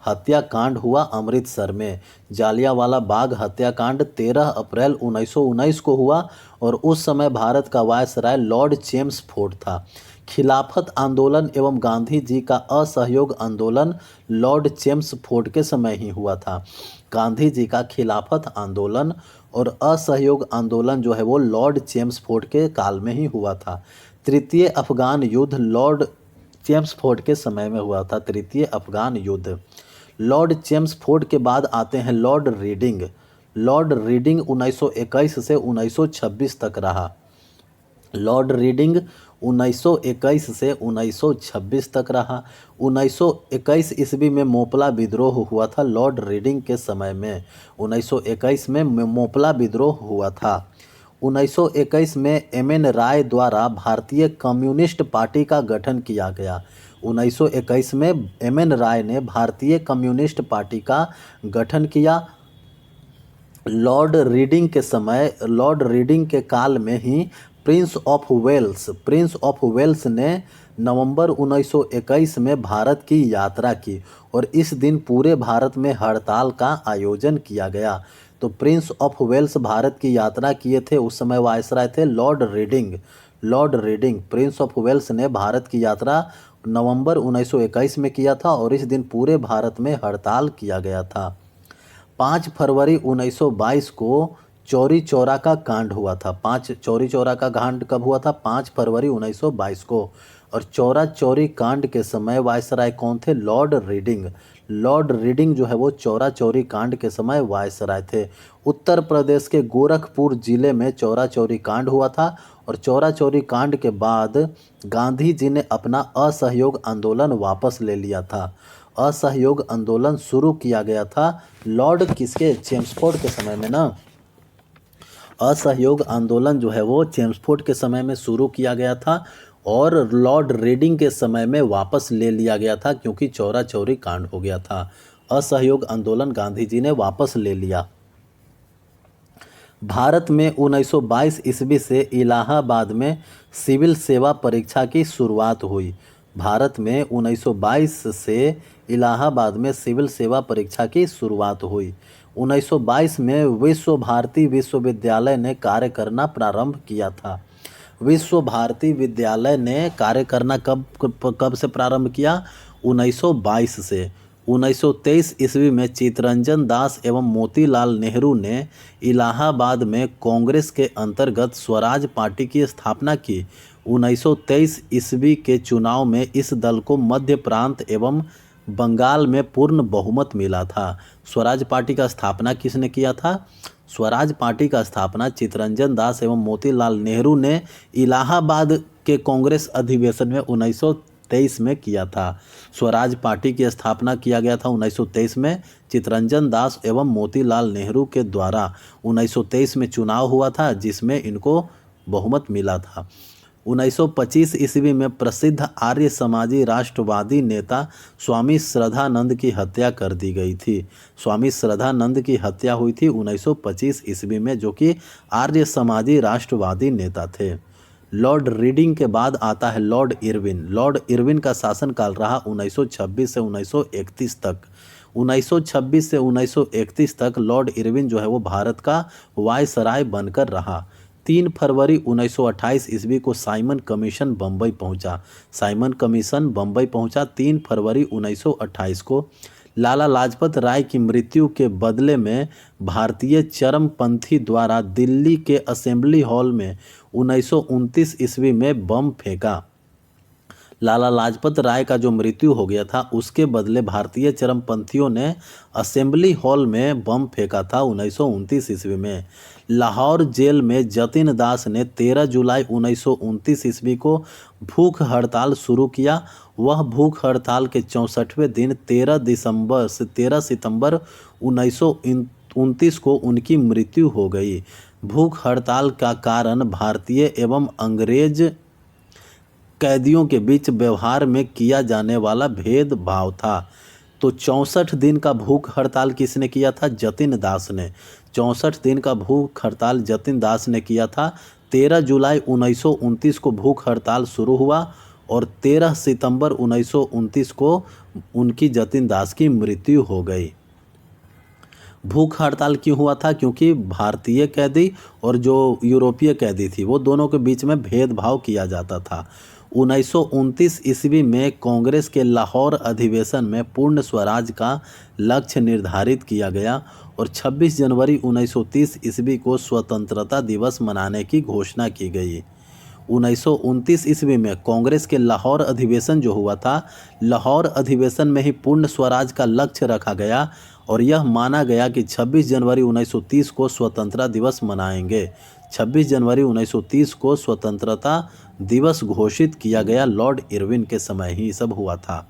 हत्याकांड हुआ अमृतसर में। जालियांवाला बाग हत्याकांड 13 अप्रैल 1919 को हुआ और उस समय भारत का वायसराय लॉर्ड चेम्सफोर्ड था। खिलाफत आंदोलन एवं गांधी जी का असहयोग आंदोलन लॉर्ड चेम्सफोर्ड के समय ही हुआ था। गांधी जी का खिलाफत आंदोलन और असहयोग आंदोलन जो है वो लॉर्ड चेम्सफोर्ड के काल में ही हुआ था। तृतीय अफगान युद्ध लॉर्ड चेम्सफोर्ड के समय में हुआ था। तृतीय अफगान युद्ध। लॉर्ड चेम्सफोर्ड के बाद आते हैं लॉर्ड रीडिंग। लॉर्ड रीडिंग 1921 से 1926 तक रहा। लॉर्ड रीडिंग 1921 से 1926 तक रहा। 1921 ईस्वी में मोपला विद्रोह हुआ था लॉर्ड रीडिंग के समय में। 1921 में मोपला विद्रोह हुआ था। 1921 में एम.एन. राय द्वारा भारतीय कम्युनिस्ट पार्टी का गठन किया गया। 1921 में एम.एन. राय ने भारतीय कम्युनिस्ट पार्टी का गठन किया। लॉर्ड रीडिंग के काल में ही प्रिंस ऑफ वेल्स ने नवंबर 1921 में भारत की यात्रा की और इस दिन पूरे भारत में हड़ताल का आयोजन किया गया। तो प्रिंस ऑफ वेल्स भारत की यात्रा किए थे, उस समय वायसराय थे Lord Reading. Prince of Wales ने भारत की यात्रा नवंबर 1921 में किया था और इस दिन पूरे भारत में हड़ताल किया गया था। 5 फरवरी 1922 को चौरी चौरा का कांड हुआ था। चौरी चौरा का कांड कब हुआ था? 5 फरवरी 1922 को। और चौरा चौरी कांड के समय वायसराय कौन थे? लॉर्ड रीडिंग जो है वो चौरा चौरी कांड के समय वायसराय थे। उत्तर प्रदेश के गोरखपुर जिले में चौरा चौरी कांड हुआ था और चौरा चौरी कांड के बाद गांधी जी ने अपना असहयोग आंदोलन वापस ले लिया था। असहयोग आंदोलन शुरू किया गया था लॉर्ड चेम्सफोर्ड के समय में ना। असहयोग आंदोलन जो है वो चेम्सफोर्ड के समय में शुरू किया गया था और लॉर्ड रीडिंग के समय में वापस ले लिया गया था क्योंकि चौरा चौरी कांड हो गया था। असहयोग आंदोलन गांधी जी ने वापस ले लिया। भारत में 1922 ईस्वी से इलाहाबाद में सिविल सेवा परीक्षा की शुरुआत हुई। भारत में 1922 से इलाहाबाद में सिविल सेवा परीक्षा की शुरुआत हुई। 1922 में विश्व भारती विश्वविद्यालय ने कार्य करना प्रारंभ किया था। विश्व भारती विद्यालय ने कार्य करना कब से प्रारंभ किया? 1922 से। 1923 ईस्वी में चित्तरंजन दास एवं मोतीलाल नेहरू ने इलाहाबाद में कांग्रेस के अंतर्गत स्वराज पार्टी की स्थापना की। 1923 ईस्वी के चुनाव में इस दल को मध्य प्रांत एवं बंगाल में पूर्ण बहुमत मिला था। स्वराज पार्टी का स्थापना किसने किया था? स्वराज पार्टी का स्थापना चित्तरंजन दास एवं मोतीलाल नेहरू ने इलाहाबाद के कांग्रेस अधिवेशन में 1923 में किया था। स्वराज पार्टी की स्थापना किया गया था 1923 में। चित्तरंजन दास एवं मोतीलाल नेहरू के द्वारा 1923 में चुनाव हुआ था, जिसमें इनको बहुमत मिला था। 1925 ईस्वी में प्रसिद्ध आर्य समाजी राष्ट्रवादी नेता स्वामी श्रद्धानंद की हत्या कर दी गई थी। स्वामी श्रद्धानंद की हत्या हुई थी 1925 ईस्वी में, जो कि आर्य समाजी राष्ट्रवादी नेता थे। लॉर्ड रीडिंग के बाद आता है लॉर्ड इरविन। लॉर्ड इरविन का शासनकाल रहा 1926 से 1931 तक। 1926 से 1931 तक लॉर्ड इरविन जो है वो भारत का वायसराय बनकर रहा। 3 फरवरी 1928 ईस्वी को साइमन कमीशन बम्बई पहुंचा। साइमन कमीशन बम्बई पहुंचा 3 फरवरी 1928 को। लाला लाजपत राय की मृत्यु के बदले में भारतीय चरमपंथी द्वारा दिल्ली के असेंबली हॉल में 1929 ईस्वी में बम फेंका। लाला लाजपत राय का जो मृत्यु हो गया था, उसके बदले भारतीय चरमपंथियों ने असेंबली हॉल में बम फेंका था 1929 ईस्वी में। लाहौर जेल में जतिन दास ने 13 जुलाई 1929 ईस्वी को भूख हड़ताल शुरू किया। वह भूख हड़ताल के 64वें दिन 13 सितंबर 1929 को उनकी मृत्यु हो गई। भूख हड़ताल का कारण भारतीय एवं अंग्रेज कैदियों के बीच व्यवहार में किया जाने वाला भेदभाव था। तो 64 दिन का भूख हड़ताल किसने किया था? जतिन दास ने। 64 दिन का भूख हड़ताल जतिन दास ने किया था। 13 जुलाई 1929 को भूख हड़ताल शुरू हुआ और 13 सितंबर 1929 को उनकी जतिन दास की मृत्यु हो गई। भूख हड़ताल क्यों हुआ था? क्योंकि भारतीय कैदी और जो यूरोपीय कैदी थी, वो दोनों के बीच में भेदभाव किया जाता था। 1929 ईस्वी में कांग्रेस के लाहौर अधिवेशन में पूर्ण स्वराज का लक्ष्य निर्धारित किया गया और 26 जनवरी 1930 ईस्वी को स्वतंत्रता दिवस मनाने की घोषणा की गई। 1929 ईस्वी में कांग्रेस के लाहौर अधिवेशन जो हुआ था, लाहौर अधिवेशन में ही पूर्ण स्वराज का लक्ष्य रखा गया और यह माना गया कि 26 जनवरी 1930 को स्वतंत्रता दिवस मनाएंगे। 26 जनवरी 1930 को स्वतंत्रता दिवस घोषित किया गया। लॉर्ड इरविन के समय ही सब हुआ था।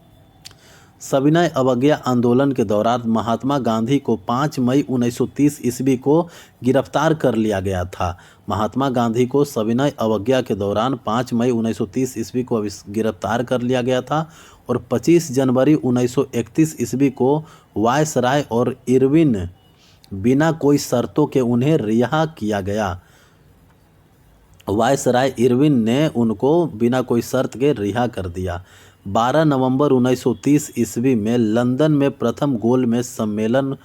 सविनय अवज्ञा आंदोलन के दौरान महात्मा गांधी को 5 मई 1930 ईस्वी को गिरफ्तार कर लिया गया था। महात्मा गांधी को सविनय अवज्ञा के दौरान 5 मई 1930 ईस्वी को गिरफ्तार कर लिया गया था और 25 जनवरी 1931 ईस्वी को वायसराय और इरविन बिना कोई शर्तों के उन्हें रिहा किया गया। वायसराय इरविन ने उनको बिना कोई शर्त के रिहा कर दिया। 12 नवंबर 1930 ईस्वी में लंदन में प्रथम गोलमेज सम्मेलन,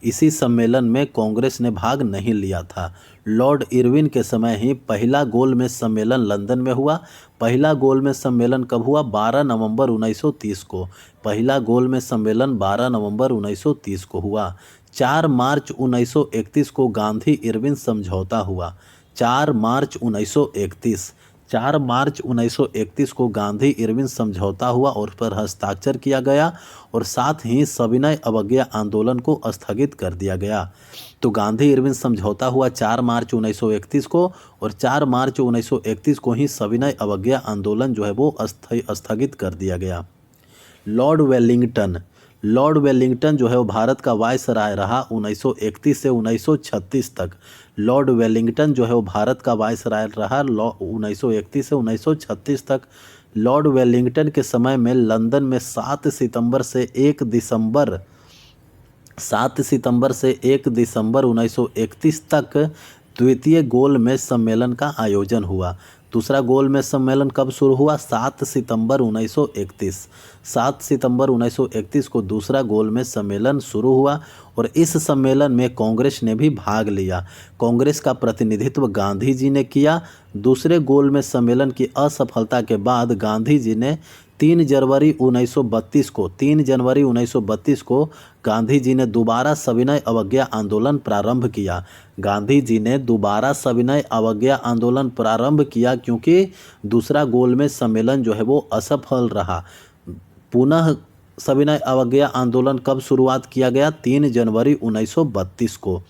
इसी सम्मेलन में कांग्रेस ने भाग नहीं लिया था। लॉर्ड इरविन के समय ही पहला गोलमेज सम्मेलन लंदन में हुआ। पहला गोलमेज सम्मेलन कब हुआ? 12 नवंबर 1930 को। पहला गोलमेज सम्मेलन 12 नवंबर 1930 को हुआ। 4 मार्च 1931 को गांधी इरविन समझौता हुआ। 4 मार्च 1931 को गांधी इरविन समझौता हुआ और उस पर हस्ताक्षर किया गया और साथ ही सविनय अवज्ञा आंदोलन को स्थगित कर दिया गया। तो गांधी इरविन समझौता हुआ 4 मार्च 1931 को और 4 मार्च 1931 को ही सविनय अवज्ञा आंदोलन जो है वो स्थगित कर दिया गया। लॉर्ड वेलिंगटन जो है वो भारत का वायसराय रहा 1931 से 1936 तक। लॉर्ड वेलिंगटन जो है वो भारत का वायसराय रहा 1931 से 1936 तक। लॉर्ड वेलिंगटन के समय में लंदन में 7 सितंबर से 1 दिसंबर 1931 तक द्वितीय गोलमेज सम्मेलन का आयोजन हुआ। दूसरा गोलमेज सम्मेलन कब शुरू हुआ? 7 सितंबर 1931। 7 सितंबर 1931 को दूसरा गोलमेज सम्मेलन शुरू हुआ और इस सम्मेलन में कांग्रेस ने भी भाग लिया। कांग्रेस का प्रतिनिधित्व गांधी जी ने किया। दूसरे गोलमेज सम्मेलन की असफलता के बाद गांधी जी ने 3 जनवरी 1932 को गांधी जी ने दोबारा सविनय अवज्ञा आंदोलन प्रारंभ किया। गांधी जी ने दोबारा सविनय अवज्ञा आंदोलन प्रारंभ किया क्योंकि दूसरा गोलमेज सम्मेलन जो है वो असफल रहा। पुनः सविनय अवज्ञा आंदोलन कब शुरुआत किया गया? 3 जनवरी 1932 को।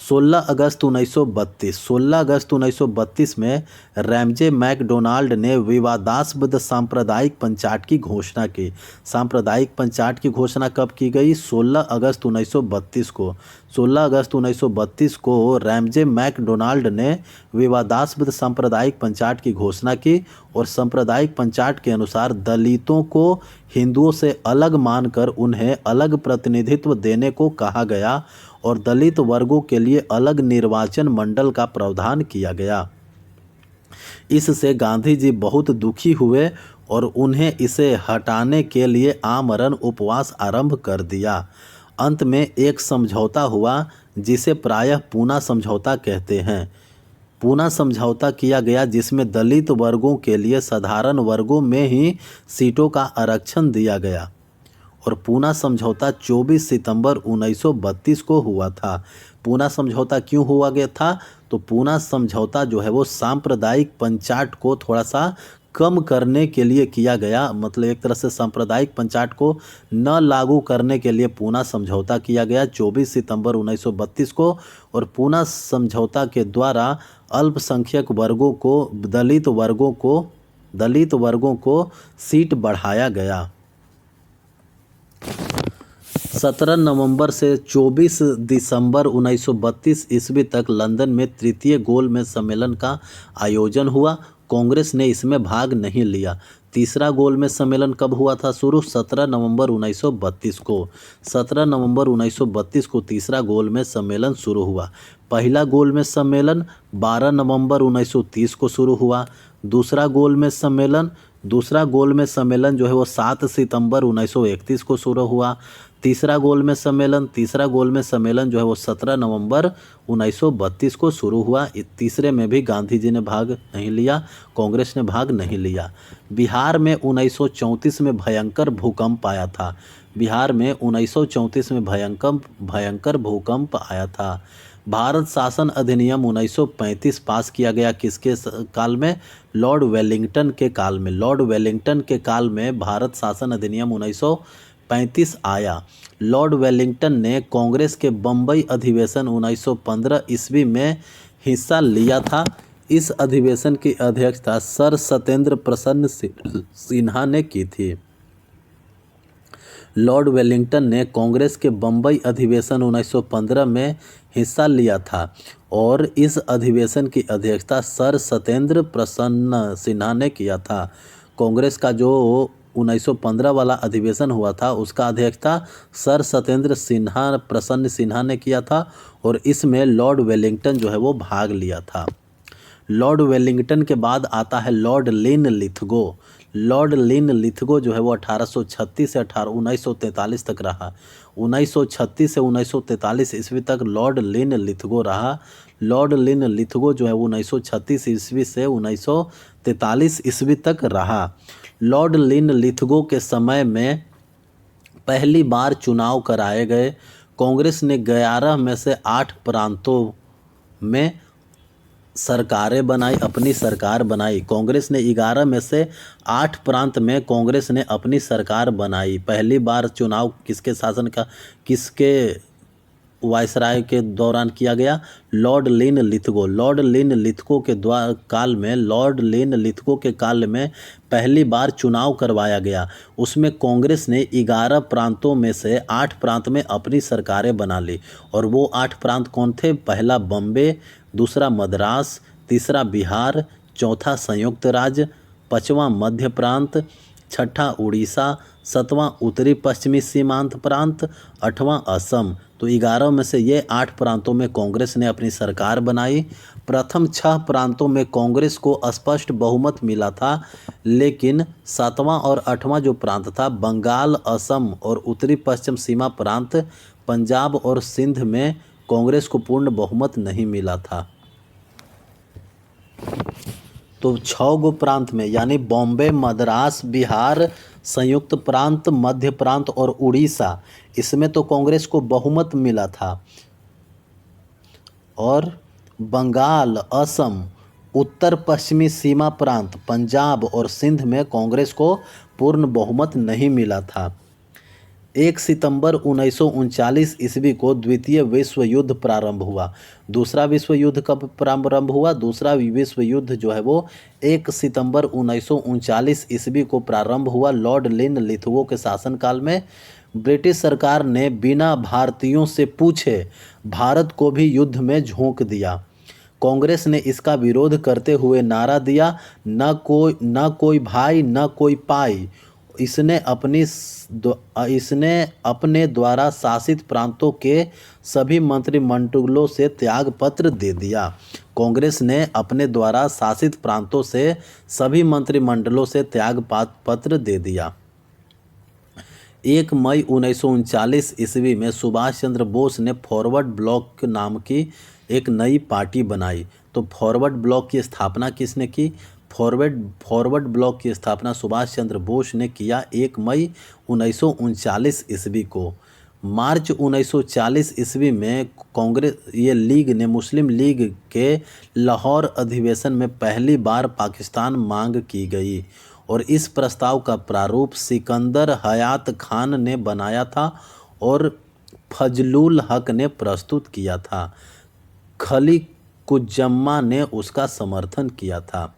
16 अगस्त 1932 में रैमजे मैकडोनाल्ड ने विवादास्पद सांप्रदायिक पंचायत की घोषणा की। सांप्रदायिक पंचायत की घोषणा कब की गई? 16 अगस्त 1932 को। 16 अगस्त 1932 को रैमजे मैकडोनाल्ड ने विवादास्पद सांप्रदायिक पंचायत की घोषणा की और सांप्रदायिक पंचायत के अनुसार दलितों को हिंदुओं से अलग मानकर उन्हें अलग प्रतिनिधित्व देने को कहा गया और दलित वर्गों के लिए अलग निर्वाचन मंडल का प्रावधान किया गया। इससे गांधी जी बहुत दुखी हुए और उन्हें इसे हटाने के लिए आमरण उपवास आरंभ कर दिया। अंत में एक समझौता हुआ जिसे प्रायः पूना समझौता कहते हैं। पूना समझौता किया गया जिसमें दलित वर्गों के लिए साधारण वर्गों में ही सीटों का आरक्षण दिया गया और पूना समझौता 24 सितंबर 1932 को हुआ था। पूना समझौता क्यों हुआ गया था? तो पूना समझौता जो है वो सांप्रदायिक पंचायत को थोड़ा सा कम करने के लिए किया गया। मतलब एक तरह से सांप्रदायिक पंचायत को न लागू करने के लिए पूना समझौता किया गया 24 सितंबर 1932 को और पूना समझौता के द्वारा अल्पसंख्यक वर्गों को दलित वर्गों को सीट बढ़ाया गया। 17 नवंबर से 24 दिसंबर 1932 ईस्वी तक लंदन में तृतीय गोलमेज सम्मेलन का आयोजन हुआ। कांग्रेस ने इसमें भाग नहीं लिया। तीसरा गोलमेज सम्मेलन कब हुआ था शुरू? 17 नवंबर 1932 को। 17 नवंबर 1932 को तीसरा गोलमेज सम्मेलन शुरू हुआ। पहला गोलमेज सम्मेलन 12 नवंबर 1930 को शुरू हुआ। दूसरा गोलमेज सम्मेलन जो है वो 7 सितंबर 1931 को शुरू हुआ। तीसरा गोलमेज सम्मेलन जो है वो 17 नवंबर 1932 को शुरू हुआ। तीसरे में भी गांधी जी ने भाग नहीं लिया, कांग्रेस ने भाग नहीं लिया। बिहार में 1934 में भयंकर भूकंप आया था। बिहार में 1934 में भयंकर भूकंप आया था। भारत शासन अधिनियम 1935 पास किया गया किसके काल में? लॉर्ड वेलिंगटन के काल में। लॉर्ड वेलिंगटन के काल में भारत शासन अधिनियम 1935 आया। लॉर्ड वेलिंगटन ने कांग्रेस के बम्बई अधिवेशन 1915 ईस्वी में हिस्सा लिया था। इस अधिवेशन की अध्यक्षता सर सत्येंद्र प्रसन्न सिन्हा ने की थी। लॉर्ड वेलिंगटन ने कांग्रेस के बम्बई अधिवेशन 1915 में हिस्सा लिया था और इस अधिवेशन की अध्यक्षता सर सत्येंद्र प्रसन्न सिन्हा ने किया था। कांग्रेस का जो 1915 वाला अधिवेशन हुआ था उसका अध्यक्षता सर सत्येंद्र प्रसन्न सिन्हा ने किया था और इसमें लॉर्ड वेलिंगटन जो है वो भाग लिया था। लॉर्ड वेलिंगटन के बाद आता है लॉर्ड लिन लिथगो। लॉर्ड लिन लिथगो जो है वो 1836 से 1943 तक रहा। 1936 से 1943 ईस्वी तक लॉर्ड लिन लिथगो रहा। लॉर्ड लिन लिथगो जो है वो 1936 ईस्वी से 1943 ईस्वी तक रहा। लॉर्ड लिन लिथगो के समय में पहली बार चुनाव कराए गए। कांग्रेस ने 11 में से 8 प्रांतों में सरकारें बनाई, अपनी सरकार बनाई। कांग्रेस ने 11 में से 8 प्रांत में कांग्रेस ने अपनी सरकार बनाई। पहली बार चुनाव किसके वायसराय के दौरान किया गया? लॉर्ड लिन लिथगो। लॉर्ड लिन लिथगो के काल में पहली बार चुनाव करवाया गया। उसमें कांग्रेस ने 11 प्रांतों में से 8 प्रांत में अपनी सरकारें बना ली और वो 8 प्रांत कौन थे? पहला बम्बे, दूसरा मद्रास, तीसरा बिहार, चौथा संयुक्त राज्य, 5वां मध्य प्रांत, छठा उड़ीसा, 7वां उत्तरी पश्चिमी सीमांत प्रांत, 8वां असम। तो 11 में से ये 8 प्रांतों में कांग्रेस ने अपनी सरकार बनाई। प्रथम 6 प्रांतों में कांग्रेस को स्पष्ट बहुमत मिला था, लेकिन 7वां और 8वां जो प्रांत था, बंगाल, असम और उत्तरी पश्चिम सीमा प्रांत, पंजाब और सिंध में कांग्रेस को पूर्ण बहुमत नहीं मिला था। तो 6 गो प्रांत में यानी बॉम्बे, मद्रास, बिहार, संयुक्त प्रांत, मध्य प्रांत और उड़ीसा, इसमें तो कांग्रेस को बहुमत मिला था। और बंगाल, असम, उत्तर पश्चिमी सीमा प्रांत, पंजाब और सिंध में कांग्रेस को पूर्ण बहुमत नहीं मिला था। 1 सितंबर 1939 ईस्वी को द्वितीय विश्व युद्ध प्रारंभ हुआ। दूसरा विश्व युद्ध कब प्रारंभ हुआ? दूसरा विश्व युद्ध जो है वो 1 सितंबर 1939 ईस्वी को प्रारंभ हुआ। लॉर्ड लिनलिथगो के शासनकाल में ब्रिटिश सरकार ने बिना भारतीयों से पूछे भारत को भी युद्ध में झोंक दिया। कांग्रेस ने इसका विरोध करते हुए नारा दिया, न कोई भाई न कोई पाई। इसने अपने द्वारा शासित प्रांतों के सभी मंत्रिमंडलों से त्याग पत्र दे दिया। कांग्रेस ने अपने द्वारा शासित प्रांतों से सभी मंत्रिमंडलों से त्याग पत्र दे दिया। 1 मई 1939 ईस्वी में सुभाष चंद्र बोस ने फॉरवर्ड ब्लॉक नाम की एक नई पार्टी बनाई। तो फॉरवर्ड ब्लॉक की स्थापना किसने की? फॉरवर्ड ब्लॉक की स्थापना सुभाष चंद्र बोस ने किया 1 मई 1939 ईस्वी को। मार्च 1940 ईस्वी में लीग ने मुस्लिम लीग के लाहौर अधिवेशन में पहली बार पाकिस्तान मांग की गई और इस प्रस्ताव का प्रारूप सिकंदर हयात खान ने बनाया था और फजलुल हक ने प्रस्तुत किया था। खलीकुज्जमा ने उसका समर्थन किया था।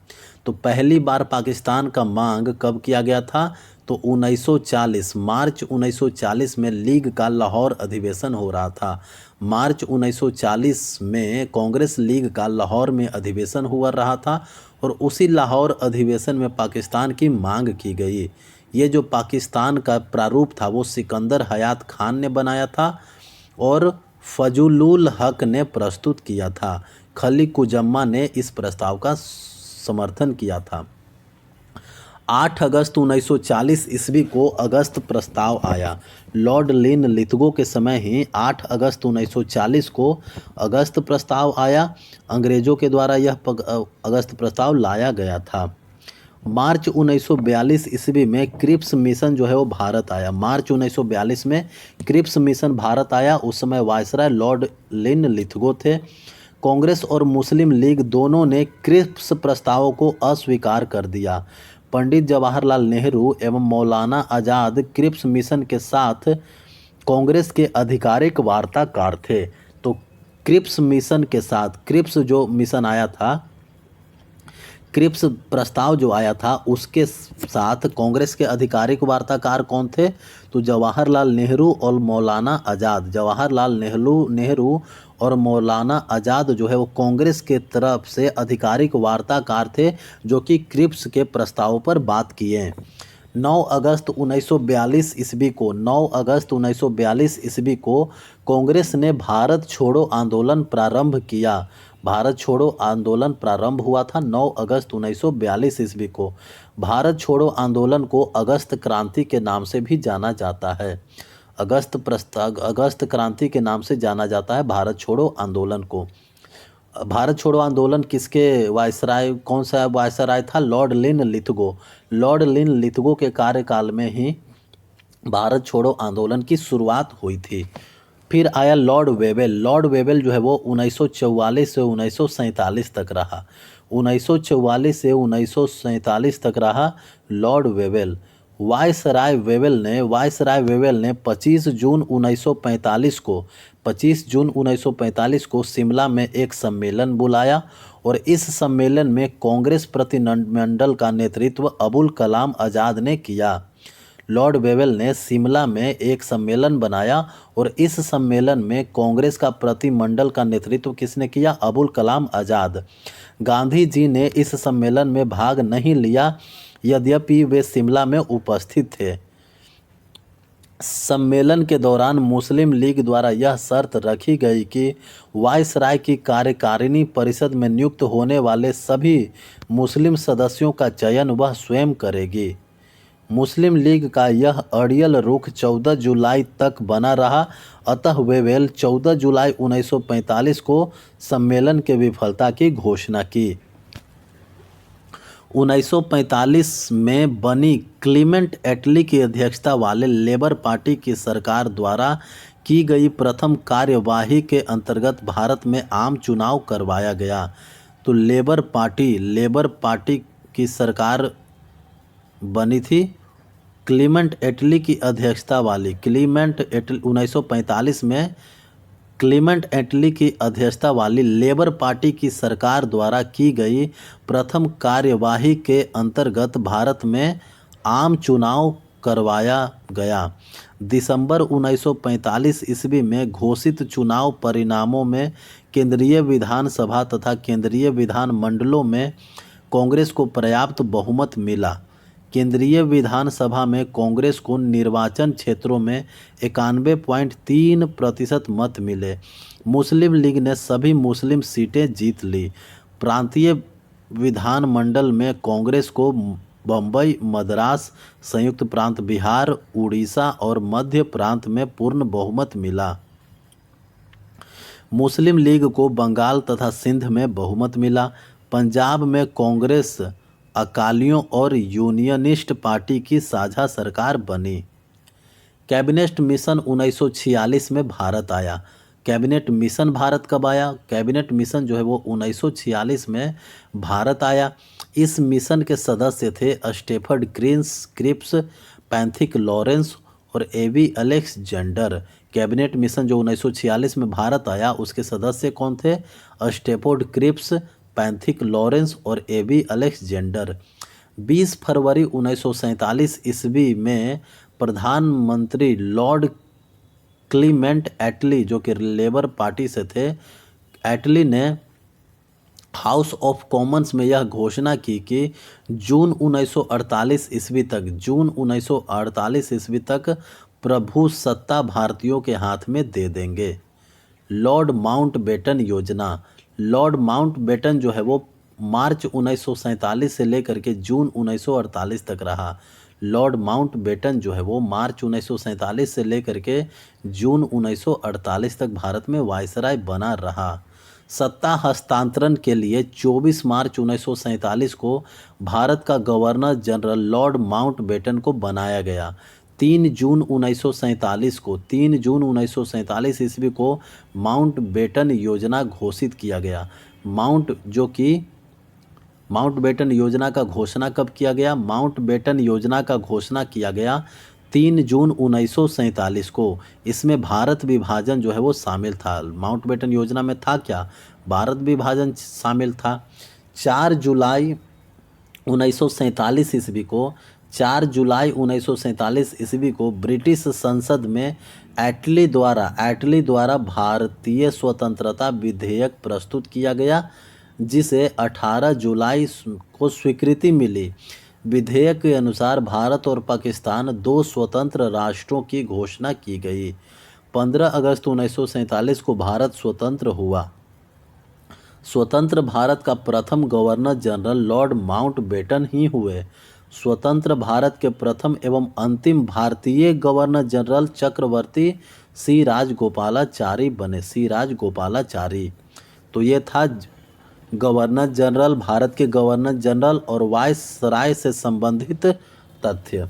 तो पहली बार पाकिस्तान का मांग कब किया गया था? तो 1940 मार्च 1940 में लीग का लाहौर अधिवेशन हो रहा था। मार्च 1940 में कांग्रेस लीग का लाहौर में अधिवेशन हुआ रहा था और उसी लाहौर अधिवेशन में पाकिस्तान की मांग की गई। ये जो पाकिस्तान का प्रारूप था वो सिकंदर हयात खान ने बनाया था और फजलुल हक ने प्रस्तुत किया था। खलीकुज्जमा ने इस प्रस्ताव का समर्थन किया था। 8 अगस्त 1940 ईस्वी को अगस्त प्रस्ताव आया। लॉर्ड लिनलिथगो के समय ही 8 अगस्त 1940 को अगस्त प्रस्ताव आया। अंग्रेज़ों के द्वारा यह अगस्त प्रस्ताव लाया गया था। मार्च 1942 ईस्वी में क्रिप्स मिशन जो है वो भारत आया। मार्च 1942 में क्रिप्स मिशन भारत आया। उस समय वायसराय लॉर्ड लिनलिथगो थे। कांग्रेस और मुस्लिम लीग दोनों ने क्रिप्स प्रस्तावों को अस्वीकार कर दिया। पंडित जवाहरलाल नेहरू एवं मौलाना आज़ाद क्रिप्स मिशन के साथ कांग्रेस के आधिकारिक वार्ताकार थे। तो क्रिप्स मिशन के साथ क्रिप्स जो मिशन आया था, क्रिप्स प्रस्ताव जो आया था उसके साथ कांग्रेस के आधिकारिक वार्ताकार कौन थे? तो जवाहरलाल नेहरू और मौलाना आज़ाद। जवाहरलाल नेहरू और मौलाना आज़ाद जो है वो कांग्रेस के तरफ से आधिकारिक वार्ताकार थे जो कि क्रिप्स के प्रस्ताव पर बात किए। 9 अगस्त 1942 ईस्वी को 9 अगस्त 1942 ईस्वी को कांग्रेस ने भारत छोड़ो आंदोलन प्रारंभ किया। भारत छोड़ो आंदोलन प्रारंभ हुआ था 9 अगस्त 1942 ईस्वी को। भारत छोड़ो आंदोलन को अगस्त क्रांति के नाम से भी जाना जाता है। अगस्त क्रांति के नाम से जाना जाता है भारत छोड़ो आंदोलन को। भारत छोड़ो आंदोलन किसके वायसराय, कौन सा वायसराय था? Lord Linlithgow. लॉर्ड लिनलिथगो के कार्यकाल में ही भारत छोड़ो आंदोलन की शुरुआत हुई थी। फिर आया लॉर्ड वेवेल। लॉर्ड वेवेल जो है वो 1944 से 1947 तक रहा। 1944 से 1947 तक रहा लॉर्ड वेवेल। वायसराय वेवेल ने 25 जून 1945 को शिमला में एक सम्मेलन बुलाया और इस सम्मेलन में कांग्रेस प्रतिनिधिमंडल का नेतृत्व अबुल कलाम आज़ाद ने किया। लॉर्ड वेवेल ने शिमला में एक सम्मेलन बनाया और इस सम्मेलन में कांग्रेस का प्रतिनिधिमंडल का नेतृत्व किसने किया? अबुल कलाम आज़ाद। गांधी जी ने इस सम्मेलन में भाग नहीं लिया। यद्यपि वे शिमला में उपस्थित थे। सम्मेलन के दौरान मुस्लिम लीग द्वारा यह शर्त रखी गई कि वायसराय की कार्यकारिणी परिषद में नियुक्त होने वाले सभी मुस्लिम सदस्यों का चयन वह स्वयं करेगी। मुस्लिम लीग का यह अड़ियल रुख 14 जुलाई तक बना रहा, अतः वेवेल 14 जुलाई 1945 को सम्मेलन के विफलता की घोषणा की। 1945 में बनी क्लीमेंट एटली की अध्यक्षता वाले लेबर पार्टी की सरकार द्वारा की गई प्रथम कार्यवाही के अंतर्गत भारत में आम चुनाव करवाया गया। तो लेबर पार्टी की सरकार बनी थी क्लीमेंट एटली की अध्यक्षता वाली। 1945 में क्लीमेंट एटली की अध्यक्षता वाली लेबर पार्टी की सरकार द्वारा की गई प्रथम कार्यवाही के अंतर्गत भारत में आम चुनाव करवाया गया। दिसंबर 1945 ईस्वी में घोषित चुनाव परिणामों में केंद्रीय विधानसभा तथा केंद्रीय विधानमंडलों में कांग्रेस को पर्याप्त बहुमत मिला। केंद्रीय विधानसभा में कांग्रेस को निर्वाचन क्षेत्रों में 91.3% मत मिले। मुस्लिम लीग ने सभी मुस्लिम सीटें जीत ली। प्रांतीय विधानमंडल में कांग्रेस को बम्बई, मद्रास, संयुक्त प्रांत बिहार, उड़ीसा और मध्य प्रांत में पूर्ण बहुमत मिला। मुस्लिम लीग को बंगाल तथा सिंध में बहुमत मिला। पंजाब में कांग्रेस, अकालियों और यूनियनिस्ट पार्टी की साझा सरकार बनी। कैबिनेट मिशन 1946 में भारत आया। कैबिनेट मिशन भारत कब आया? कैबिनेट मिशन जो है वो 1946 में भारत आया। इस मिशन के सदस्य थे स्टेफर्ड क्रिप्स, पैंथिक लॉरेंस और एवी अलेक्जेंडर। कैबिनेट मिशन जो 1946 में भारत आया उसके सदस्य कौन थे? स्टेफर्ड क्रिप्स, पैंथिक लॉरेंस और एवी अलेक्जेंडर। 20 फरवरी 1947 ईस्वी में प्रधानमंत्री लॉर्ड क्लीमेंट एटली जो कि लेबर पार्टी से थे, एटली ने हाउस ऑफ कॉमन्स में यह घोषणा की कि जून 1948 ईस्वी तक प्रभु सत्ता भारतीयों के हाथ में दे देंगे। लॉर्ड माउंटबेटन योजना। लॉर्ड माउंटबेटन जो है वो मार्च 1947 से लेकर के जून 1948 तक रहा। लॉर्ड माउंटबेटन जो है वो मार्च 1947 से लेकर के जून 1948 तक भारत में वायसराय बना रहा। सत्ता हस्तांतरण के लिए 24 मार्च 1947 को भारत का गवर्नर जनरल लॉर्ड माउंटबेटन को बनाया गया। 3 जून 1947 ईस्वी को माउंटबेटन योजना घोषित किया गया। माउंटबेटन योजना का घोषणा कब किया गया? माउंटबेटन योजना का घोषणा किया गया 3 जून 1947 को। इसमें भारत विभाजन जो है वो शामिल था। माउंटबेटन योजना में था क्या? भारत विभाजन शामिल था। 4 जुलाई 1947 ईस्वी को ब्रिटिश संसद में एटली द्वारा भारतीय स्वतंत्रता विधेयक प्रस्तुत किया गया, जिसे 18 जुलाई को स्वीकृति मिली। विधेयक के अनुसार भारत और पाकिस्तान 2 स्वतंत्र राष्ट्रों की घोषणा की गई। 15 अगस्त 1947 को भारत स्वतंत्र हुआ। स्वतंत्र भारत का प्रथम गवर्नर जनरल लॉर्ड माउंटबेटन ही हुए। स्वतंत्र भारत के प्रथम एवं अंतिम भारतीय गवर्नर जनरल चक्रवर्ती सी राजगोपालाचारी बने। तो ये था गवर्नर जनरल, भारत के गवर्नर जनरल और वायसराय से संबंधित तथ्य।